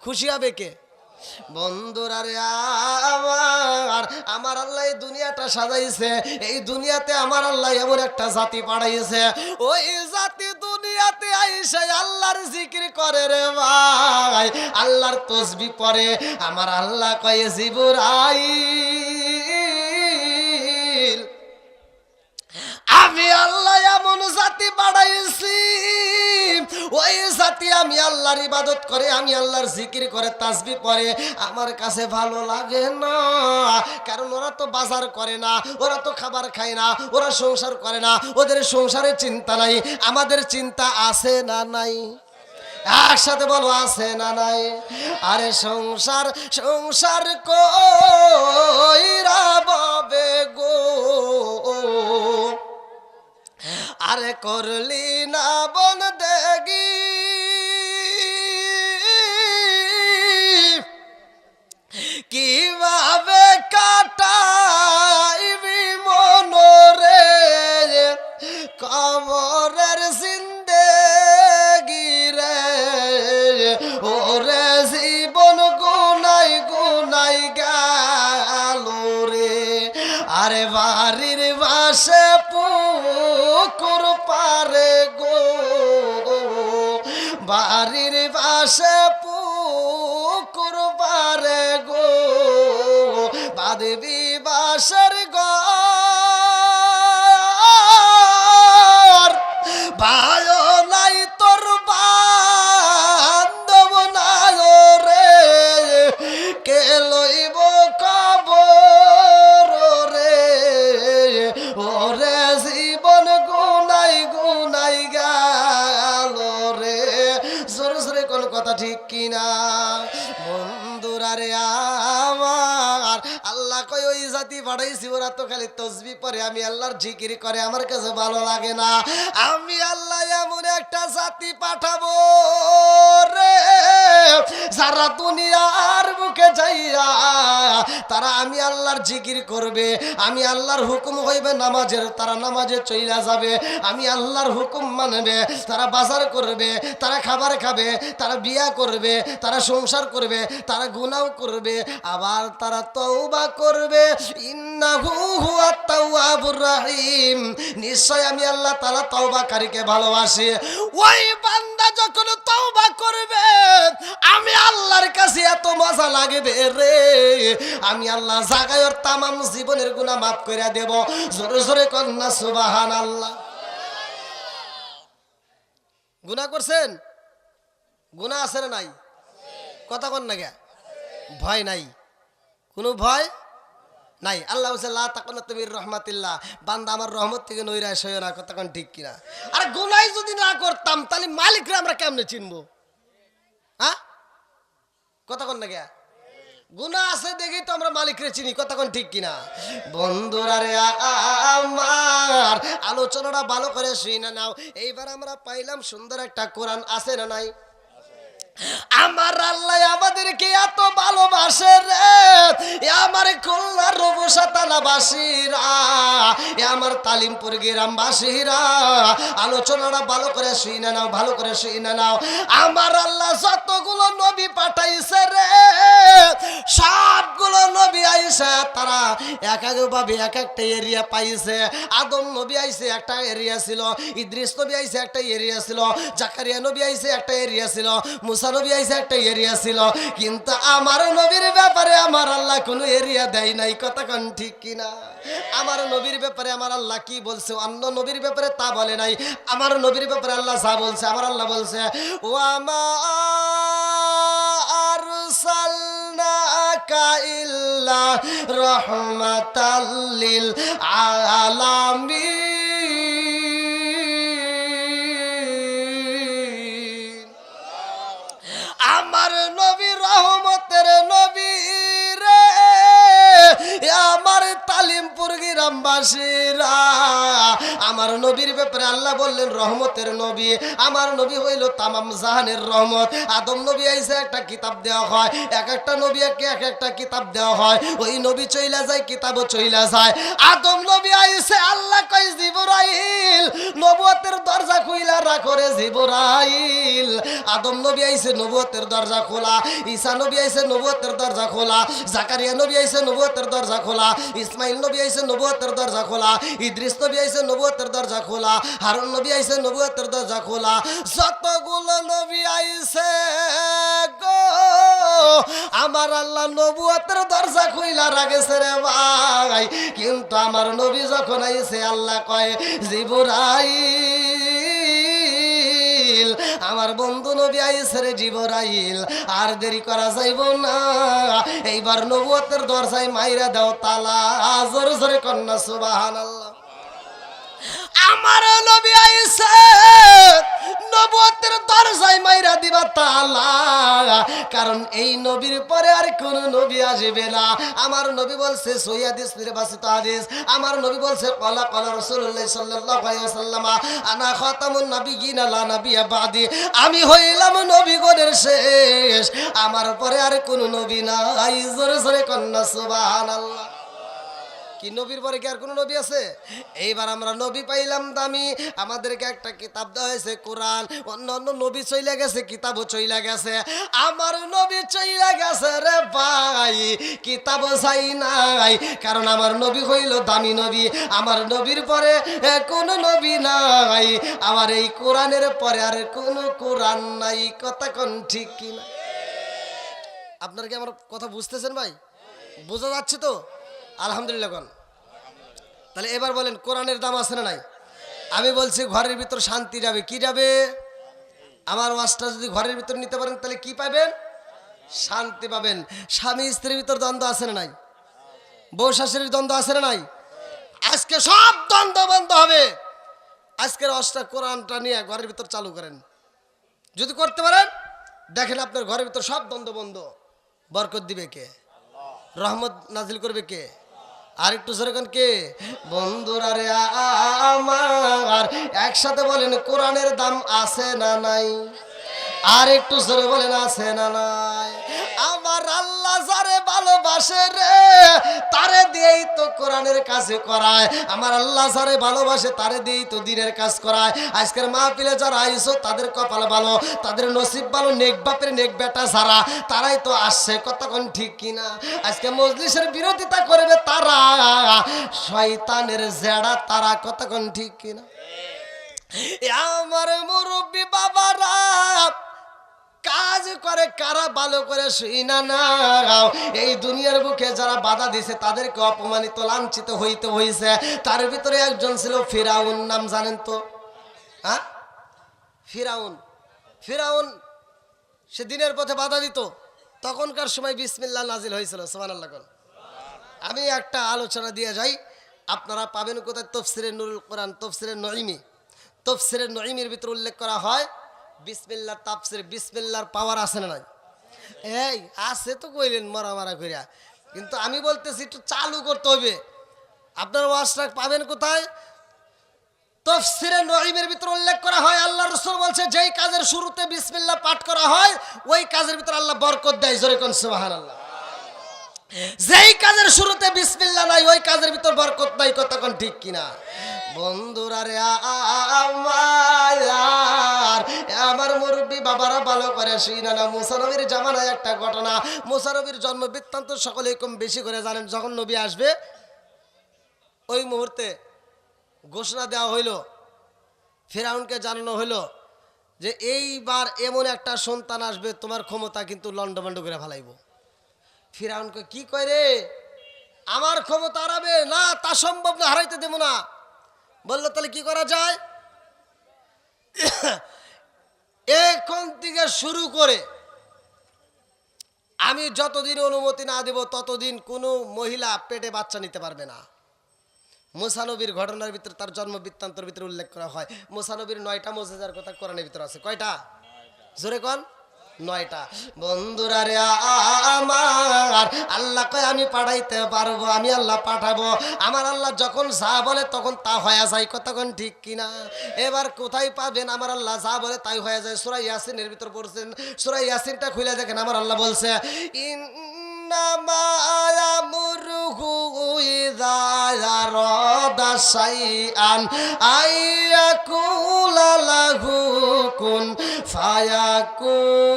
খুশি হবে কে? বন্ধুরা রে আমার আল্লাহ এই দুনিয়াটা সাজাইছে, এই দুনিয়াতে আমার আল্লাহ এমন একটা জাতি পাঠাইছে, ওই জাতি দুনিয়াতে আইসে আল্লাহর জিকির করে রে ভাই, আল্লাহর তসবিহ পড়ে। আমার আল্লাহ কয় জিবরাইল, আমি আল্লাহ এমন জাতি বাড়াইছি, ওই জাতি আমি আল্লাহর ইবাদত করে, আমি আল্লাহর জিকির করে, তাসবিহ পড়ে। আমার কাছে ভালো লাগে না, কারণ ওরা তো বাজার করে না, ওরা তো খাবার খায় না, ওরা সংসার করে না, ওদের সংসারের চিন্তা নাই। আমাদের চিন্তা আছে না নাই? একসাথে বলো, আছে না নাই? আরে সংসার সংসার কইরা ববে গো, আরে করলি না বন দেগি, কিভাবে কাটাইবি মনরে কবরের জিন্দেগি রে, ওরে জীবন গুনাই গুনাই গেল রে। আরে বাড়ির বাসে পুকুর পারে গো, বাড়ির বাসে পুকুর পারে গো, বাঁধবি বাসের ঘর, ভালো নাই তোর বান্ধব নাই রে, কে লইব কবর রে, ওরে জীবন গুনাই গুনাই গেল রে। জোরে জোরে কোন কথা ঠিক কিনা? বন্ধুরা রে আমার আল্লাহ কই ওই জাতি বাড়াইছি, ওরা তো খালি তসবিহ পড়ে, আমি আল্লাহর জিকির করে, আমার কাছে ভালো লাগে না। আমি আল্লাহ এমন একটা জাতি পাঠাবো রে, যারা দুনিয়ার বুকে যাইয়া তারা আমি আল্লাহর জিকির করবে, আমি আল্লাহর হুকুম হইবে নামাজের, তারা নামাজে চইলা যাবে, আমি আল্লাহর হুকুম মানবে, তারা বাজার করবে, তারা খাবার খাবে, তারা বিয়া করবে, তারা সংসার করবে, তারা গুনাহ করবে, আবার তারা তওবা করবে। ইন্নাহু হুয়াত তাওয়াবুর রহিম, নিশ্চয় আমি আল্লাহ তাআলা তওবাকারীকে ভালোবাসি। ওই বান্দা যখন তওবা করবে আমি আল্লাহর কাছে এত মজা লাগবে রে, আমি আল্লাহ জাগায় ওর তামাম জীবনের গুনাহ মাফ করে দেব। জোরে জোরে কন্যা সুবহানাল্লাহ। গুনাহ করছেন? গুনাহ আছে না নাই? কথা কন না গে? ভয় নাই, কোনো ভয় নাই। আল্লাহ বলছে লা তাকুনাতু মির রাহমাতিল্লাহ, বান্দা আমার রহমত থেকে নৈরাশ হইও না। কথা কোন ঠিক কিনা? আর গুনাহ যদি না করতাম তাহলে মালিকরে আমরা কেমনে চিনবো? হ্যাঁ, কথা কোন না গে? গুনাহ আছে দেখি তো আমরা মালিকরে চিনি। কথা কোন ঠিক কিনা? বন্ধুরা রে আমার আলোচনাটা ভালো করে শুনে নাও। এইবার আমরা পাইলাম সুন্দর একটা কোরআন, আছে না নাই? আমার আল্লাহ আমাদেরকে এত ভালোবাসে রে, আমার খুলনার রবুসা থানাবাসীরা, আমার তালিমপুর গ্রামবাসীরা, আলোচনাটা ভালো করে শুনে নাও, ভালো করে শুনে নাও। আমার আল্লাহ যতগুলো নবী পাঠাইছে রে, সবগুলো নবী আইসে তারা এক একভাবে এক একটা এরিয়া পাইছে। আদম নবী আইসে একটা এরিয়া ছিল, ইদ্রিস নবী আইসে একটা এরিয়া ছিল, জাকারিয়া নবী আইসে একটা এরিয়া ছিল, মুসা নবী আইসে একটা এরিয়া ছিল। কিন্তু আমার নবীর ব্যাপারে আমার আল্লাহ কোনো এরিয়া দেয় নাই। কথা কোন ঠিক কিনা? আমার নবীর ব্যাপারে আমার আল্লাহ কি বলছে, অন্য নবীর ব্যাপারে তা বলে নাই। আমার নবীর ব্যাপারে আল্লাহ যা বলছে, আমার আল্লাহ বলছে ওয়ামা আরসালনাকা ইল্লা রাহমাতাল লিল আলামিন। আমার নবী রহমতের নবী রে, আমার তালিমপুর গ্রামবাসীরা, আমার নবীর ব্যাপারে আল্লাহ বললেন রহমতের নবী। আমার নবী হইল তামাম জাহানের রহমত। আদম নবী আইসে একটা কিতাব দেওয়া হয়, এক একটা নবীকে এক একটা কিতাব দেওয়া হয়। ওই নবী চইলা যায়, কিতাবও চইলা যায়। আদম নবী আইসে, আল্লাহ কই জিবরাইল নবুয়তের দরজা খুইলা রাখো রে জিবরাইল। আদম নবী আইসে, নবুয়তের দরজা খোলা। ঈসা নবী আইসে, নবুয়তের দরজা খোলা। জাকারিয়া নবী আইসে, নবুয়তের দরজা খোলা। ইসমাইল নবী আইসে, নবুয়তের দরজা খোলা। ইদ্রিস নবী আইসে, নবুয়তের দরজা খোলা। হারুন নবী আইসে, নবুয়তের দরজা খোলা। যতগুলো নবী আইসে গো, আমার আল্লাহ নবুয়তের দরজা খুইলা রাখেছে রে ভাই। কিন্তু আমার নবী যখন আইসে, আল্লাহ কয় জিবরাইল, আমার বন্ধু নবী আইসে রে জিবরাইল, আর দেরি করা যাইব না, এইবার নবুয়তের দরজায় মাইরা দাও তালা। জোরে জোরে কন্যা সুবহানাল্লাহ। আমার নবী আইসে, নবুয়তের দরজায় মাইরা দিবা তালা, কারণ এই নবীর পরে আর কোন নবী আসবে না। আমার নবী বলছে, সহিহ হাদিস, নির্বাচিত হাদিস, আমার নবী বলছে ক্বালা ক্বালা রাসূলুল্লাহ সাল্লাল্লাহু আলাইহি ওয়াসাল্লাম, আনা খাতামুন নাবিয়্যিনা লা নাবিয়্যা বাদি, আমি হইলাম নবীগণের শেষ, আমার পরে আর কোন নবী নাই। জোরে জোরে কন্যা সুবহানাল্লাহ। কি নবীর পরে কি আর কোন নবী আছে? এইবার আমরা নবী পাইলাম দামি, আমাদেরকে একটা কিতাব দেওয়া হয়েছে কোরআন। অন্য অন্য নবী চইলা গেছে, কিতাবও চইলা গেছে, আমার নবী চইলা গেছে রে ভাই, কিতাবও চাই নাই, কারণ আমার নবী হইল দামি নবী। আমার নবীর পরে কোন নবী নাই, আমার এই কোরআনের পরে আর কোন কোরআন নাই। কথা কোন ঠিক কিনা? আপনারা কি আমার কথা বুঝতেছেন ভাই? বোঝা যাচ্ছে তো? আলহামদুলিল্লাহ কোন। তাহলে এবার বলেন কোরআনের দাম আছে না নাই? আমি বলছি ঘরের ভিতর শান্তি যাবে। কি যাবে? আমার ওয়াজটা যদি ঘরের ভিতর নিতে পারেন তাহলে কি পাবেন? শান্তি পাবেন। স্বামী স্ত্রীর ভিতর দ্বন্দ্ব আছে না নাই? বউ শাশুড়ির দ্বন্দ্ব আছে না নাই? আজকে সব দ্বন্দ্ব বন্ধ হবে। আজকের ওয়াজটা কোরআনটা নিয়ে ঘরের ভিতর চালু করেন, যদি করতে পারেন দেখেন আপনার ঘরের ভিতর সব দ্বন্দ্ব বন্ধ। বরকত দিবে কে? রহমত নাজিল করবে কে? আর একটু জোরে কোন কে? বন্ধুরা রে আমার, একসাথে বলেন কোরআনের দাম আছে না নাই? আর একটু জোরে বলেন আছে না নাই? আমার আল্লাহ যারে ভালোবাসে রে, তারে দিয়েই তো কোরআনের কাছে করায়। আমার আল্লাহ যারে ভালোবাসে তারে দিয়েই তো দ্বীনের কাজ করায়। আজকের মাহফিলে যারা আইছো তাদের কপাল ভালো, তাদের নসিব ভালো, নেক বাপের নেক বেটা যারা, তারাই তো আসছে। কতক্ষণ ঠিক কিনা? আজকে মজলিসের বিরোধিতা করবে তারা, শয়তানের জেড়া তারা। কতক্ষণ ঠিক কিনা? আমার মুরব্বী বাবারা কাজ করে কারা ভালো করে শুই না না, এই দুনিয়ার বুকে যারা বাধা দিছে তাদেরকে অপমানিত লাঞ্ছিত হইতে হইছে। তার ভিতরে একজন ছিল ফিরাউন, নাম জানেন তো? হ্যাঁ, ফিরাউন। ফিরাউন সে দিনের পথে বাধা দিত, তখনকার সময় বিসমিল্লাহ নাজিল হয়েছিল। সুবহানাল্লাহ। আমি একটা আলোচনা দিয়ে যাই, আপনারা পাবেন কোথায়? তাফসীরে নুরুল কোরআন, তাফসীরে নঈমি। তাফসীরে নঈমির ভিতরে উল্লেখ করা হয় বিসমিল্লাহ তাফসীর। বিসমিল্লাহর পাওয়ার আছে না নাই? এই আছে তো কইলেন মারা মারা কইরা, কিন্তু আমি বলতেছি একটু চালু করতে হবে। আপনার ওয়াজটা পাবেন কোথায়? তাফসীরে নঈমের ভিতরে উল্লেখ করা হয়, আল্লাহ রাসূল বলছে যেই কাজের শুরুতে বিসমিল্লাহ পাঠ করা হয় ওই কাজের ভিতরে আল্লাহ বরকত দেয়। জোরে কোন সুবহানাল্লাহ। যেই কাজের শুরুতে বিসমিল্লাহ নাই ওই কাজের ভিতর বরকত নাই। কতক্ষণ ঠিক কিনা? বন্ধুরা রে আমার মুরব্বী বাবারা ভালো করে শুই না। মুসা নবীর জামানায় একটা ঘটনা, মুসা নবীর জন্ম বৃত্তান্ত সকলেই কম বেশি করে জানেন। যখন নবী আসবে ওই মুহূর্তে ঘোষণা দেওয়া হইল, ফিরাউনকে জানানো হইল যে এইবার এমন একটা সন্তান আসবে তোমার ক্ষমতা কিন্তু লন্ডভন্ড করে ফেলাইব। ফিরাউনকে কি কয় রে, আমার ক্ষমতা হারাবে না, তা সম্ভব না, হারাইতে দেব না। বললো তাহলে কি করা যায়? এখন থেকে শুরু করে আমি যতদিন অনুমতি না দেব ততদিন কোনো মহিলা পেটে বাচ্চা নিতে পারবে না। মুসা নবীর ঘটনার ভিতরে, তার জন্ম বৃত্তান্তের ভিতরে উল্লেখ করা হয় মুসা নবীর 9টা মুজিজার কথা কোরআনের ভিতরে আছে। কয়টা? জোরে কোন? 9টা। বন্ধুরা রে আমার, আল্লাহ কয় আমি পাঠাইতে পারবো, আমি আল্লাহ পাঠাবো। আমার আল্লাহ যখন যা বলে তখন তা হয়ে যায়, কতক্ষণ ঠিক কিনা? এবার কোথায় পাবেন? আমার আল্লাহ যা বলে তাই হয়ে যায়। সূরা ইয়াসিনের ভিতর পড়ছেন, সূরা ইয়াসিনটা খুলে দেখেন, আমার আল্লাহ বলছে ইন্নামা ইয়ামুরুহু ইযা আরাদা শাইআন আইয়াকুলা লাহু কুন ফায়াকুন।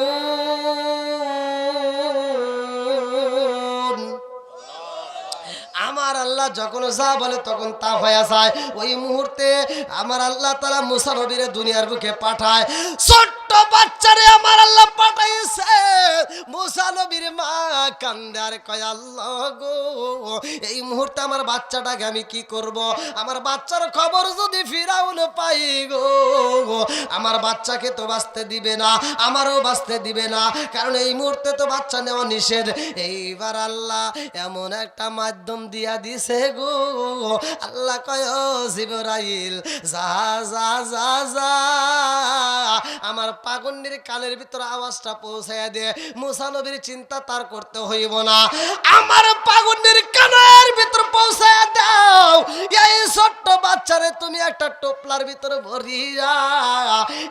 আমার আল্লাহ যখন যা বলে তখন তা হয়ে যায়। ওই মুহূর্তে আমার আল্লাহ তাআলা মুসা নবীরে দুনিয়ার বুকে পাঠায়। ছোট্ট বাচ্চারে আমার আল্লাহ পাঠাইছে। মুসা নবীর মা কান্দে আর কয় আল্লাহ গো, এই মুহূর্তে আমার বাচ্চাটাকে আমি কি করব? আমার বাচ্চার খবর যদি ফিরাউন পাই গো, আমার বাচ্চাকে তো বাঁচতে দিবে না, আমারও বাঁচতে দিবে না, কারণ এই মুহূর্তে তো বাচ্চা নেওয়া নিষেধ। এইবার আল্লাহ এমন একটা মাধ্যম দিয়া দিছে গো, আল্লাহ কয় ও জিবরাইল যা যা যা যা, আমার পাগন্ডির কানের ভিতরে আওয়াজটা পৌঁছায়া দে। মুসা নবীর চিন্তা তার করতে হইব না, আমার পাগন্ডির কানের ভিতর পৌঁছায়া দাও। এই ছোট্ট বাচ্চারে তুমি একটা টোপলার ভিতরে ভরিয়া,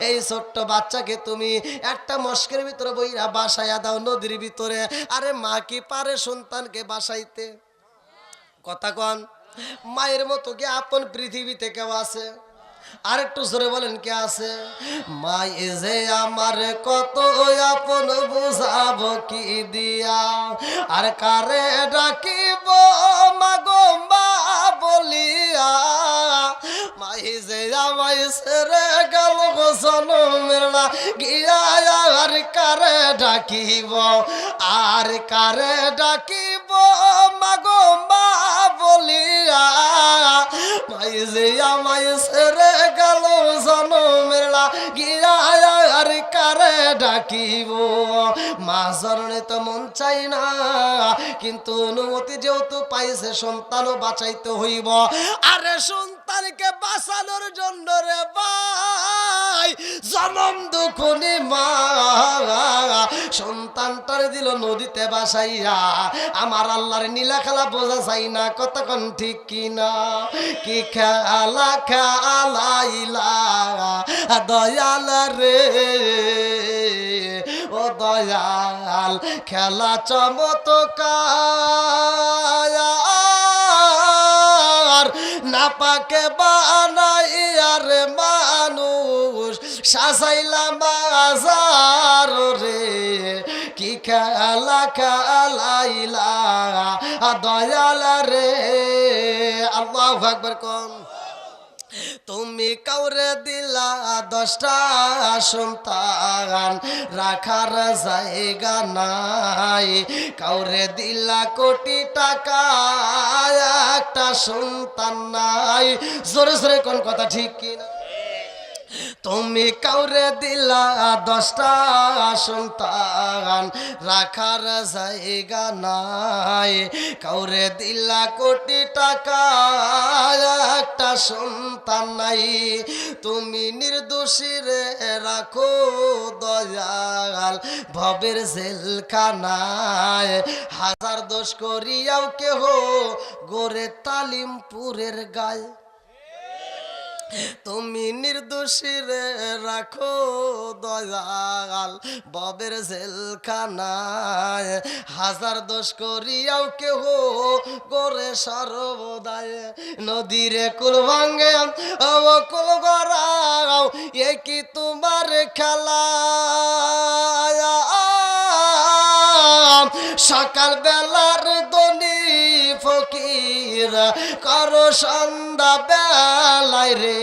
এই ছোট্ট বাচ্চাকে তুমি একটা মস্কের ভিতরে বইরা বাসায়া দাও নদীর ভিতরে। আরে মা কি পারে সন্তানকে বাসাইতে? কথা কন, মায়ের মতো কি আপন পৃথিবীতে কেউ আছে? আর একটু জোরে বলেন কে আছে? মাই যে আমার কত আপন, বুঝাবো কি দিয়া, আর কারে ডাকিব মাগো মা বলিয়া। মাই যে আমায় ছেড়ে গেল জনমের গিয়া, আর কারে ডাকিব, আর কারে ডাকিব মাগো মা বলিয়া। মাই যে আমায় ছেড়ে গেল জনমের গিয়া, আর কারে ডাকিব। মা জননে তো মন চাই না, কিন্তু অনুমতি যেহেতু পাইছে সন্তানও বাঁচাইতে হইব। আরে সন্তানকে বাঁচানোর জন্য রে ভাই জনম দুঃখনি মা সন্তানটার দিল নদীতে বাসাইয়া। আমার আল্লাহর নীলা খেলা বোঝা যায় না, কতক্ষণ ঠিক কিনা? কি খেলা খেলাইলা দয়াল রে, ও দয়াল খেলা চমৎকার, না পাকে বানাইয়ার মানুষ সাজাইলাম বাজার রে। কি খেলা খেলাইলা দয়াল রে। আল্লাহু আকবার কোন। তুমি কাউরে দিলা 10টা সন্তান, রাখার জায়গা নাই। কাউরে দিলা কোটি টাকা, একটা সন্তান নাই। জোরে জোরে কোন কথা ঠিক কিনা? তুমি কাউরে দিলা 10টা সন্তান, রাখার জায়গা নাই। কাউরে দিলা কোটি টাকা, একটা সন্তান নাই। তুমি নির্দোষীরে রাখো দয়াল ভবের জেলখানায়। হাজার দোষ করিয়াও কেহ গোরে তালিমপুরের গায়। তুমি নির্দোষীরে রাখো দয়াল ববের জেলখানায়। হাজার দোষ করিয়াও কেহ করে সর্বদায়। নদীরে কুল ভাঙ্গে ও কুল গড়াও, এ কি তোমার খেলা? সকাল বেলার দনি ফকির করো সন্ধ্যা বেলায় রে।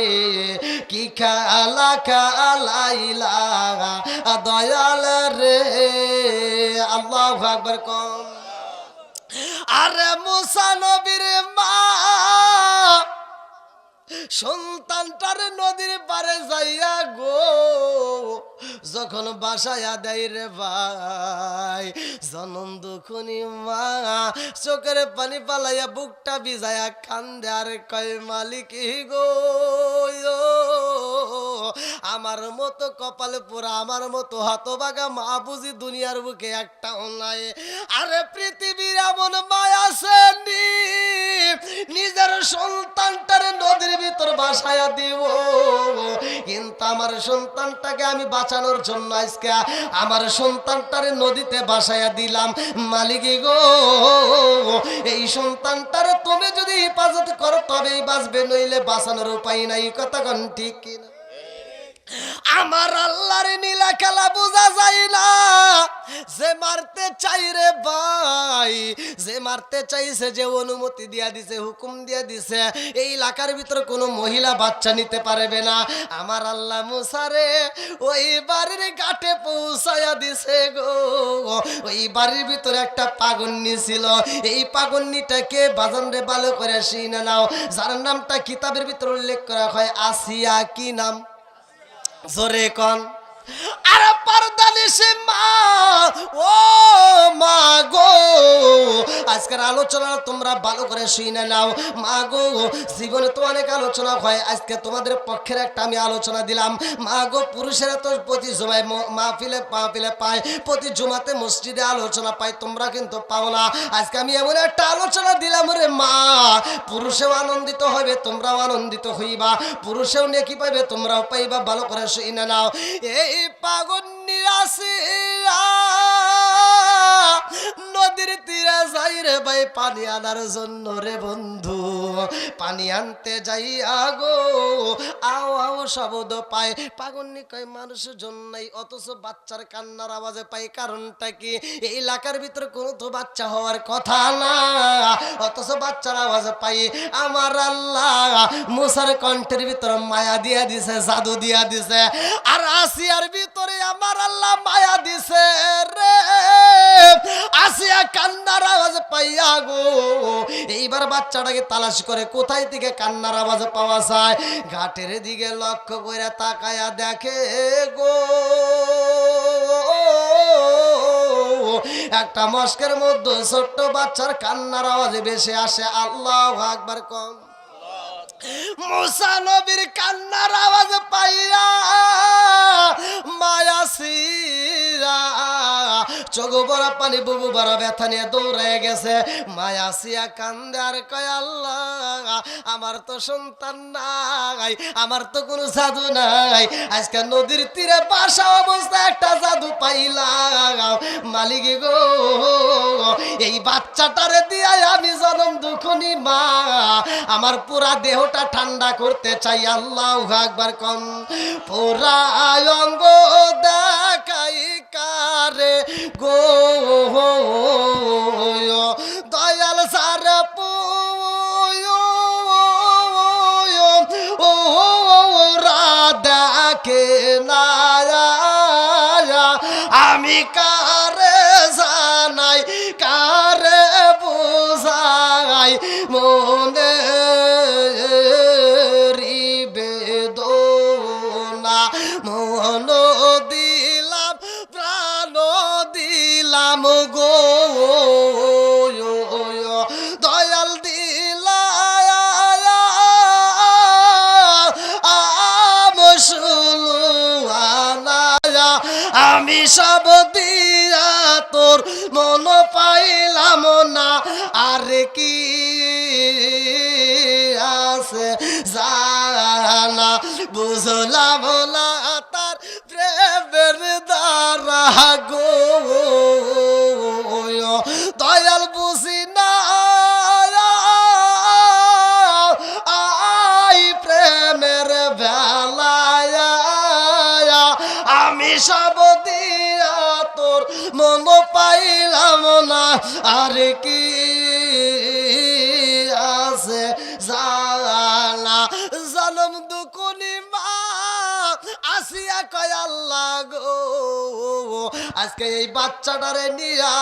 কি খেলা খেলাইলা দয়াল রে। আল্লাহু আকবার কোন। আরে মুসা নবীর মা সন্তানটার নদীর পারে যাইয়া গো যখন বাসায়া দেয় রে ভাই, জনম দুখুনি মা চোখের পানি পালাইয়া বুকটা ভিজাইয়া কান্দে আর কয় মালিক গো আমার মতো কপাল পোড়া, আমার মতো হতভাগা মা বুঝি দুনিয়ার বুকে একটাও নাই। আরে পৃথিবীর এমন মায়া আসেনি নিজের সন্তানটারে নদীর ভিতর ভাসায়া দিব, কিন্তু আমার সন্তানটাকে আমি বাঁচানোর জন্য আজকে আমার সন্তানটারে নদীতে ভাসায়া দিলাম। মালিক গো, এই সন্তানটারে তুমি যদি হেফাজত করো তবেই বাঁচবে, নইলে বাঁচানোর উপায় নাই। কথা কোন ঠিক কিনা? আমার আল্লাহর নীলা খেলা বোঝা যায় না। যে মারতে চাই রে ভাই, যে মারতে চাইছে, যে অনুমতি দিয়া দিছে, হুকুম দিয়া দিছে, এই এলাকার ভিতরে কোনো মহিলা বাচ্চা নিতে পারবে না। আমার আল্লাহ মুসারে ওই বাড়ির ঘাটে পৌঁছায়া দিছে গো। ওই বাড়ির ভিতরে একটা পাগন্নি ছিল। এই পাগন্নিটাকে বাজান রে ভালো করে শুনে নাও, যার নামটা কিতাবের ভিতরে উল্লেখ করা হয় আসিয়া। কি নাম? জোরে কন। আরে পারদানিসে মা, ও মা গো, আজকের আলোচনা তোমরা ভালো করে শুনে নাও। মা গো, জীবনে তো অনেক আলোচনা হয়, আজকে তোমাদের পক্ষের একটা আমি আলোচনা দিলাম। মা গো, পুরুষেরা তো প্রতি জুমায় মাহফিলে পায়, প্রতি জুমাতে মসজিদে আলোচনা পায়, তোমরা কিন্তু পাও না। আজকে আমি এমন একটা আলোচনা দিলাম রে মা, পুরুষেও আনন্দিত হবে, তোমরাও আনন্দিত হইবা, পুরুষেও নেকি পাইবে, তোমরাও পাইবা। ভালো করে শুনে নাও। এই পাগন্নি আসিয়া নদীর তীরে যাই রে ভাই পানি আনার জন্য রে বন্ধু, পানি আনতে যাই আগো, আও আও শব্দ পায়। পাগন্নি কয় মানুষের জন্যই, অথচ বাচ্চার কান্নার আওয়াজে পাই। কারণটা কি? এই এলাকার ভিতরে কোনো তো বাচ্চা হওয়ার কথা না, অথচ বাচ্চার আওয়াজ পাই। আমার আল্লাহ মুসার কণ্ঠের ভিতরে মায়া দিয়া দিছে, জাদু দিয়া দিছে। আর আসিয়ার ভিতরে আমার আল্লাহ মায়া দিছে রে। আসিয়া কান্নার আওয়াজ পাইয়া গো, এইবার বাচ্চাটাকে তালাশ করে কোথায় থেকে কান্নার আওয়াজ পাওয়া যায়। ঘাটের দিকে লক্ষ্য করে তাকায়া দেখে গো, একটা মস্কের মধ্যে ছোট্ট বাচ্চার কান্নার আওয়াজে ভেসে আসে। আল্লাহু আকবার কম। মুসা নবীর কান্নার আওয়াজ পাইয়া মায়াসিরা চোখ বড় পানি, বুবু বড় ব্যথা নিয়ে দৌড়ে গেছে। মায়াসিয়া কান্দে আর কয় আল্লাহ, আমার তো সন্তান নাই, আমার তো কোনো জাদু নাই, আজকে নদীর তীরে বাসা অবস্থায় একটা জাদু পাইলাম। মালিক গো, এই বাচ্চাটারে দিয়া আমি জনম দুখনি মা, আমার পুরা দেহটা ঠান্ডা করতে চাই। আল্লাহু আকবার কম। পুরা অঙ্গ দেখাই কারে গো, দয়াল সার দেখে না, আমি কারে জানাই, কারে বুঝাই মনে বেদনা, মন দিলাম প্রাণ দিলাম গো, দয়াল দিলা আমি সব দিয়া তোর মন পাইলাম না, আর কি আছে জানা বুঝলাম না তার প্রেমের দ্বারা গো, দয়াল বুঝি না আই প্রেমের বেলায়, আমি সব দিয়া তোর মন পাইলাম না, আর কি আছে জানা। জনম দুকুনি মা আসিয়া কয় আল্লাহ গো, আজকে এই বাচ্চাটারে নিয়া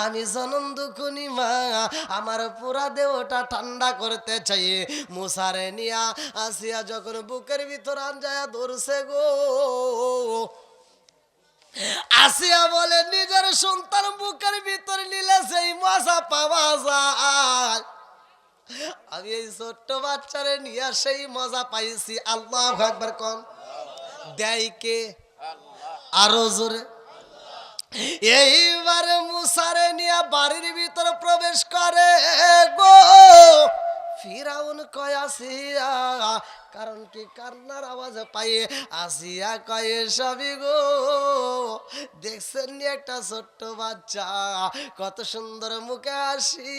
আমি জনম দুকুনি মা আমার পুরা দেহটা ঠান্ডা করতে চাই। মুসারে নিয়া আসিয়া যখন বুকের ভিতর আনজায়া ধরছে গো, আসিয়া বলে নিজের সন্তান বুকের ভিতর নিলে সেই মজা পাওয়া যায়, আমি এই ছোট্ট বাচ্চারে নিয়ে সেই মজা পাইছি। আল্লাহু আকবার কোন। দেয় কে? আরো জোরে। এইবারে মুসারে নিয়ে বাড়ির ভিতরে প্রবেশ করে গো ফিরাউন কয় আসিয়া, কারণ কি কান্নার আওয়াজ পাইয়ে আসিয়া কয় স্বামী গো দেখছেন নি একটা ছোট্ট বাচ্চা কত সুন্দর মুখে আসি,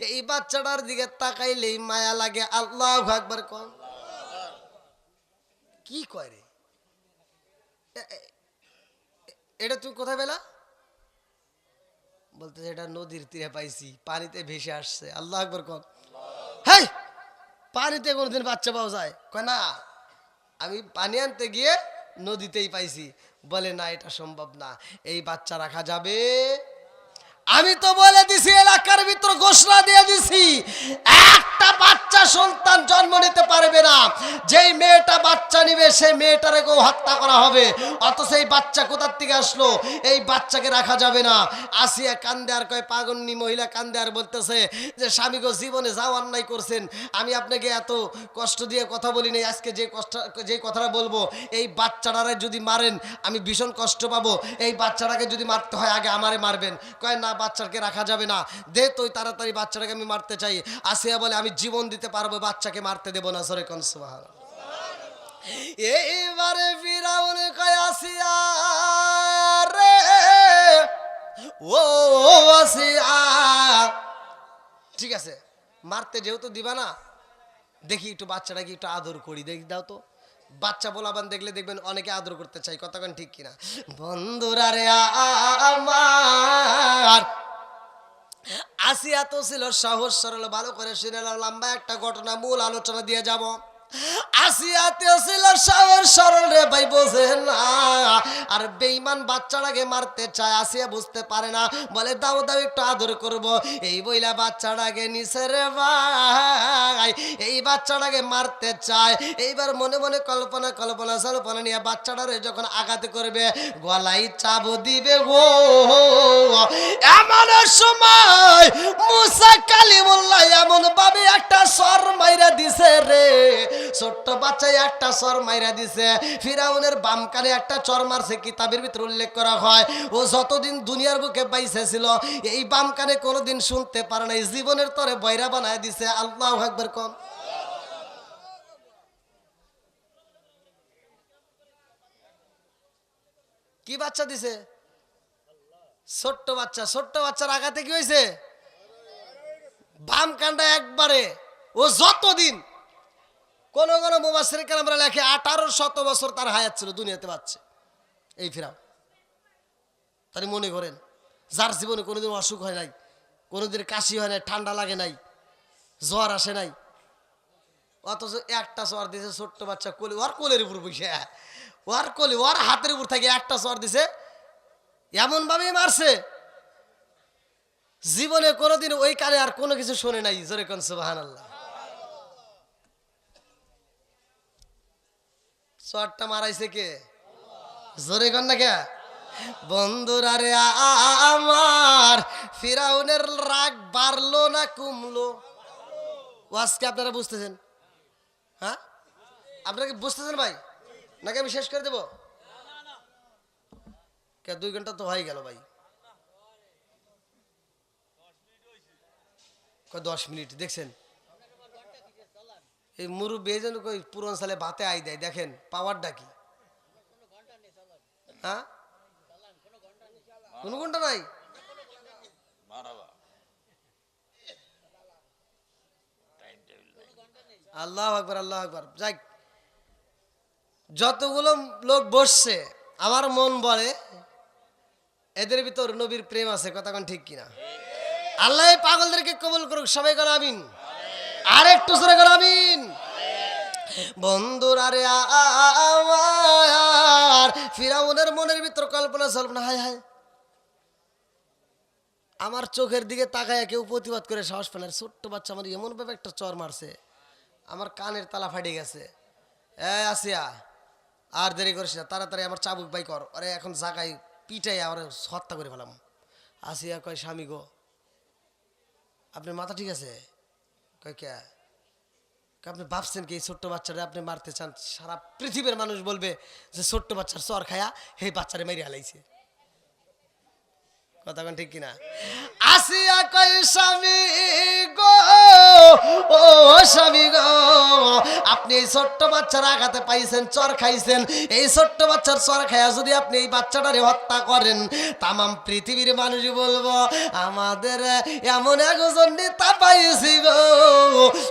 এই বাচ্চাটার দিকে তাকাইলেই মায়া লাগে। আল্লাহু আকবার কোন। কি কয় রে এটা তুই কোথায় পেলা? বলতে এটা নদীর তীরে পাইছি, পানিতে ভেসে আসছে। আল্লাহ আকবার কোন। হেই, পানিতে কোনদিন বাচ্চা পাওয়া যায়? কয় না, আমি পানি আনতে গিয়ে নদীতেই পাইছি। বলে না, এটা সম্ভব না, এই বাচ্চা রাখা যাবে। আমি তো বলে দিছি, এলাকার ভিতর ঘোষণা দিয়ে দিছি, একটা বাচ্চা সন্তান জন্ম নিতে পারবে না। যেই মেয়েটা বাচ্চা নিবে সেই মেয়েটারে কেউ হত্যা করা হবে। অথচ এই বাচ্চা কোথার থেকে আসলো? এই বাচ্চাকে রাখা যাবে না। আসিয়া কান্দে আর কয়, পাগন্নি মহিলা কান্দে আর বলতেছে যে স্বামী গো, জীবনে যাও অন্যায় করছেন, আমি আপনাকে এত কষ্ট দিয়ে কথা বলি নাই, আজকে যে কথাটা বলবো, এই বাচ্চাটারে যদি মারেন আমি ভীষণ কষ্ট পাবো, এই বাচ্চাটাকে যদি মারতে হয় আগে আমারে মারবেন। কয় না, বাচ্চাকে রাখা যাবে না, দে তুই তাড়াতাড়ি, বাচ্চাটাকে আমি মারতে চাই। আসিয়া বলে আমি জীবন দিতে পারবো, বাচ্চাকে মারতে দেব না। সরে কোন সুবহানাল্লাহ। এইবারে ফিরাউন কয় আসিয়া রে, ও আসিয়া, ঠিক আছে মারতে যেহেতু দিবা না, দেখি একটু বাচ্চাটাকে একটু আদর করি, দেখি দাও তো। বাচ্চা বলাবান দেখলে দেখবেন অনেকে আদর করতে চাই, কতক্ষণ ঠিক কিনা? বন্ধুরা রে আমার, আসিয়া তো ছিল সহজ সরল, ভালো করে শুনে নাও, লম্বা একটা ঘটনা, মূল আলোচনা দিয়ে যাব। আসিয়াতে ছিল সহজ সরল রে ভাই, বোঝে না, আর বেঈমান বাচ্চাটাকে মারতে চায়। আসিয়া বুঝতে পারে না, বলে দাও দাও একটু আদর করব। এই বইলা বাচ্চাটাকে নিছে রে ভাই, এই বাচ্চাটাকে মারতে চায়। এইবার মনে মনে কল্পনা কল্পনা নিয়ে বাচ্চাটারে যখন আঘাত করবে, গলায় চাবু দিবে গো, এমন সময় মুসা কালিমুল্লাহ এমন ভাবে একটা সর মাইরা দিছে রে, ছোট্ট বাচ্চায় একটা চর মাইরা দিছে। ফিরাউনের বাম কানে একটা চর মারছে, কিতাবের ভিতরে উল্লেখ করা হয় ও যতদিন দুনিয়ার বুকে বাইসে ছিল এই বাম কানে কোনোদিন শুনতে পারে নাই, জীবনের তরে বয়রা বানায় দিছে। আল্লাহু আকবার কোন। কি বাচ্চা দিছে? ছোট্ট বাচ্চা। ছোট্ট বাচ্চার আঘাতে কি হয়েছে? বাম কানটা একবারে। ও যতদিন, কোন কোন মুফাসসির কেরামরা লেখে 1800 বছর তার হায়াত ছিল দুনিয়াতে বাচ্চা এই ফিরাউন। তাই মনে করেন, যার জীবনে কোনোদিন অসুখ হয় নাই, কোনোদিন কাশি হয় নাই, ঠান্ডা লাগে নাই, জ্বর আসে নাই, অথচ একটা জ্বর দিছে ছোট্ট বাচ্চা কোলে, ওর কোলের উপর বসে, ওর কোলে, ওর হাতের উপর থেকে একটা জ্বর দিছে, এমন ভাবেই মারছে জীবনে কোনোদিন ওই কানে আর কোনো কিছু শোনে নাই। জোরে কোন সুবহানাল্লাহ। জ্বরটা মারাইছে কে? জোরে কোন না কে? বন্ধুরা রে আমার, ফিরাউনের রাগ বাড়লো না কমলো? আজকে আপনারা বুঝতেছেন? হ্যাঁ, আপনারা কি বুঝতেছেন ভাই, নাকি আমি শেষ করে দেবো? 2 ঘন্টা তো হয়ে গেল ভাই। 10 মিনিট দেখছেন? এই মুরব্বী যেন কই পুরন সালে ভাতে আই দেয়, দেখেন পাওয়ারটা কি। হ্যাঁ, কোন ঘন্টা নাই? আল্লাহ আকবার, আল্লাহ আকবার। যাই, যতগুলো লোক বসছে আমার মন বলে এদের ভিতর নবীর প্রেম আছে, কথা কোন ঠিক কিনা? আল্লাহ এই পাগলদেরকে কবুল করুক, সবাই কোন আমিন। আর একটু জোরে কোন আমিন। বন্ধুরা রে আমার, ফিরাউনের মনের ভিতর কল্পনা চলবে না, হায় হায় আমার চোখের দিকে তাকায় কেউ প্রতিবাদ করে সাহস পেল। ছোট্ট বাচ্চা আমার এমন ভাবে একটা চর মারছে, আমার কানের তালা ফাটে গেছে। আসিয়া আর দেরি করিস না, তাড়াতাড়ি আমার চাবুক বাই কর, আরে এখন জাগায় পিটাই আমার হত্যা করে ফেলাম। আসিয়া কয়, স্বামী গো আপনার মাথা ঠিক আছে? কয় কে? আপনি ভাবছেন কি এই ছোট্ট বাচ্চাটা আপনি মারতে চান? সারা পৃথিবীর মানুষ বলবে যে ছোট্ট বাচ্চার চর খায়া এই বাচ্চারে মেরে হালাইছে। কথা কোন ঠিক কিনা? আসিয়া কই স্বামী গো, ও স্বামী গো, আপনি এই ছোট্ট বাচ্চার আঘাতে পাইছেন, চর খাইছেন। এই ছোট্ট বাচ্চার চর খায়া যদি আপনি এই বাচ্চাটারে হত্যা করেন, তামাম পৃথিবীর মানুষ বলবো আমাদের এমন একজন নেতা পাইছি গো,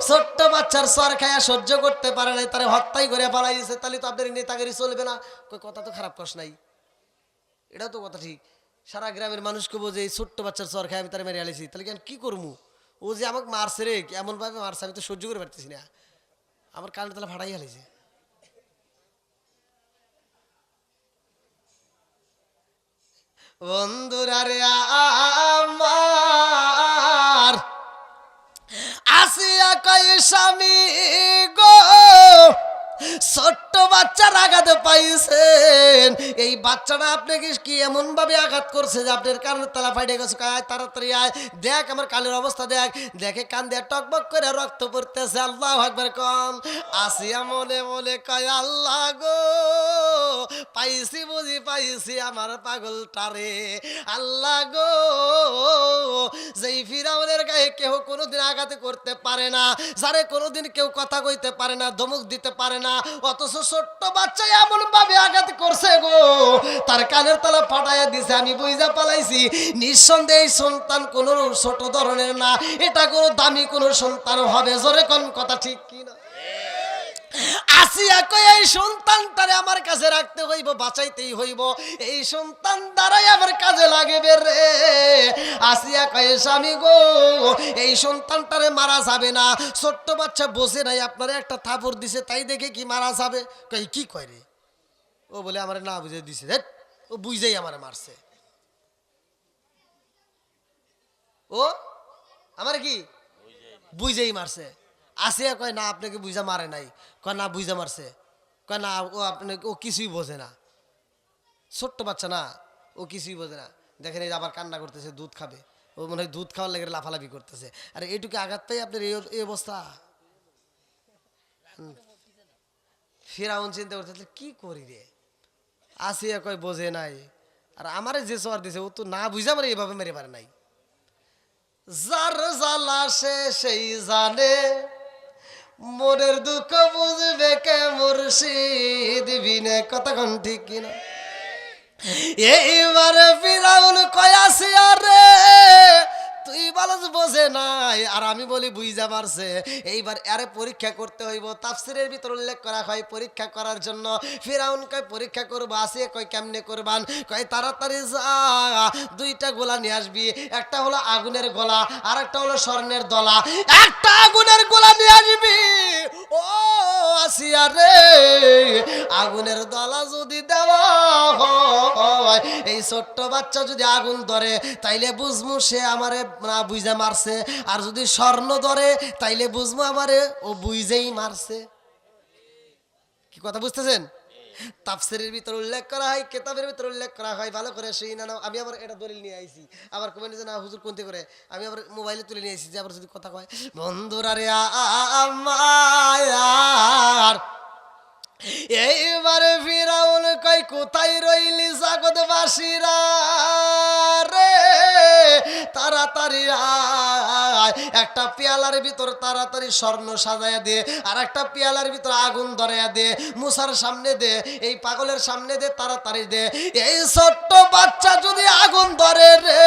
ছোট্ট বাচ্চার চর খায়া সহ্য করতে পারে নাই, তারে হত্যাই করে পালাইছে। তাহলে তো আপনার নেতাগিরি চলবে না। কই কথা তো খারাপ কস নাই, এটাও তো কথা ঠিক। সারা গ্রামের মানুষকে বোঝে এই ছোট্ট বাচ্চার চর খায় আমি তারা মেরে আলেছি, তাহলে আমি কি করবো? ও যে আমাকে মারছে রে, এমন ভাবে মারছে আমি তো সহ্য করে পারতেছি না, আমার কানে তাহলে ফাটাই হালাইছে। বন্ধুরা রে আমার আসিয়া কই স্বামী গো, ছোট্ট বাচ্চার আঘাত পাইছেন, এই বাচ্চাটা আপনাকে কি এমন ভাবে আঘাত করছে যে আপনার কানের তালা ফাইটে গেছে? আয় তাড়াতাড়ি আয়, দেখ আমার কানের অবস্থা দেখ। দেখে কান দিয়ে টকবক করে রক্ত পড়তেছে। আল্লাহু আকবার কম। আসিয়া মনে মনে কয় আল্লাহ গো, পাইছি বুঝি পাইছি আমার পাগলটারে। আল্লাহ গো, যেই ফিরাউনের গায়ে কেউ কোনোদিন আঘাত করতে পারে না, যারে কোনোদিন কেউ কথা কইতে পারে না, ধমক দিতে পারে না, অথচ ছোট্ট বাচ্চা এমন ভাবে আঘাত করছে গো, তার কানের তলা ফাটাইয়া দিছে। আমি বুঝা পালাইছি নিঃসন্দেহে এই সন্তান কোনো ছোট ধরনের না, এটা কোনো দামি কোনো সন্তান হবে। জোরে কোন কথা ঠিক কিনা? আসিয়া কই এই সন্তানটারে আমার কাছে রাখতে হইব, বাঁচাইতেই হইব, এই সন্তান দ্বারাই আমার কাজে লাগবে রে। আসিয়া কই স্বামী গো, এই সন্তানটারে মারা যাবে না। ছোট্ট বাচ্চা বসে নাই, আপনারা একটা থাপড় দিছে তাই দেখে কি মারা যাবে? কই কি কয় রে? ও বলে আমার না বুঝে দিছে, ও বুঝেই আমার মারছে। ও আমার কি বুঝেই মারছে। আসিয়া কয় না আপনাকে বুঝা মারে নাই। কয় না বুঝা মারছে। কয় না ও আপনাকে, ও কিছুই বোঝে না, ছোট্ট বাচ্চা না, ও কিছুই বোঝে না। দেখেন এই আবার কান্না করতেছে, দুধ খাবে, ও মনে হয় দুধ খাওয়ার লেগে লাফালাফি করতেছে। আরে এইটুকু আঘাত পাই আপনার এই অবস্থা। ফিরাউন চিন্তা করতেছে কি করি রে। আসিয়া কয় বোঝে নাই, আর আমারে যে সর দিছে ও তো না বুঝা মারে এভাবে মেরে পারে নাই। যার জ্বালা সে সেই জানে, মনের দুঃখ বুঝবে কে মুর্শিদ বিনে। কথা কোন ঠিক কিনা? এইবারে ফিরাউন কয় আসিয়া রে, তুই বলস বোঝে নাই আর আমি বলি বুঝা মারছে। এইবার আরে পরীক্ষা করতে হইব। তাফসীরের ভিতর উল্লেখ করা হয় পরীক্ষা করার জন্য। ফিরাউন কয় পরীক্ষা করবো। আসিয়া কয় কেমনে করবান? কয় তাড়াতাড়ি যা, দুইটা গোলা নিয়ে আসবি, একটা হলো আগুনের গোলা আর একটা হলো স্বর্ণের দলা। একটা আগুনের গোলা নিয়ে আসবি। ও আসিয়া রে, আগুনের দলা যদি দেওয়া হয়, এই ছোট্ট বাচ্চা যদি আগুন ধরে তাইলে বুঝমু সে আমারে না বুঝে মারছে, আর যদি স্বর্ণ ধরে তাইলে বুঝমু আমারে ও বুঝেই মারছে। কি কথা বুঝতেছেন? তাফসীরের ভিতর উল্লেখ করা হয়, কিতাবের ভিতর উল্লেখ করা হয়, ভালো করে শুই না। আমি আবার এটা দলিল নিয়ে আইছি, আবার কমেন্টে যে না হুজুর কোনতে করে, আমি আবার মোবাইলে তুলে নিয়ে আইছি যে আবার যদি কথা কয়। বন্ধুরা রে আমার এইবারে ফিরাউন কই কোথায় রইলি জগৎবাসীরা রে, তাড়াতাড়ি আয়, একটা পেয়ালার ভিতর তাড়াতাড়ি স্বর্ণ সাজায়া দে, আর একটা পেয়ালার ভিতর আগুন ধরাইয়া দে, মুসার সামনে দে, এই পাগলের সামনে দে, তাড়াতাড়ি দে। এই ছোট্ট বাচ্চা যদি আগুন ধরে রে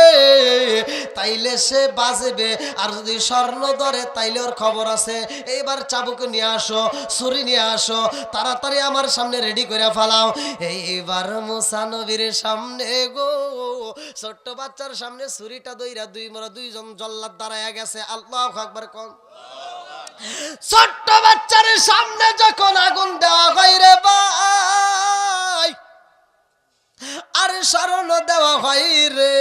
তাইলে সে বাজবে, আর যদি স্বর্ণ ধরে তাইলে ওর খবর আছে। এইবার চাবুক নিয়ে আসো, ছুরি নিয়ে আসো, তাড়াতাড়ি আমার সামনে রেডি করে ফেলাও। এইবার মুসা নবীর সামনে গো, ছোট্ট বাচ্চার সামনে ছুরিটা দইরা দুইজন জল্লাদ দাঁড়ায়া গেছে। আল্লাহু আকবার কোন। ছোট্ট বাচ্চার সামনে যখন আগুন দেওয়া হয় রে ভাই, আর স্মরণ দেওয়া হয় রে,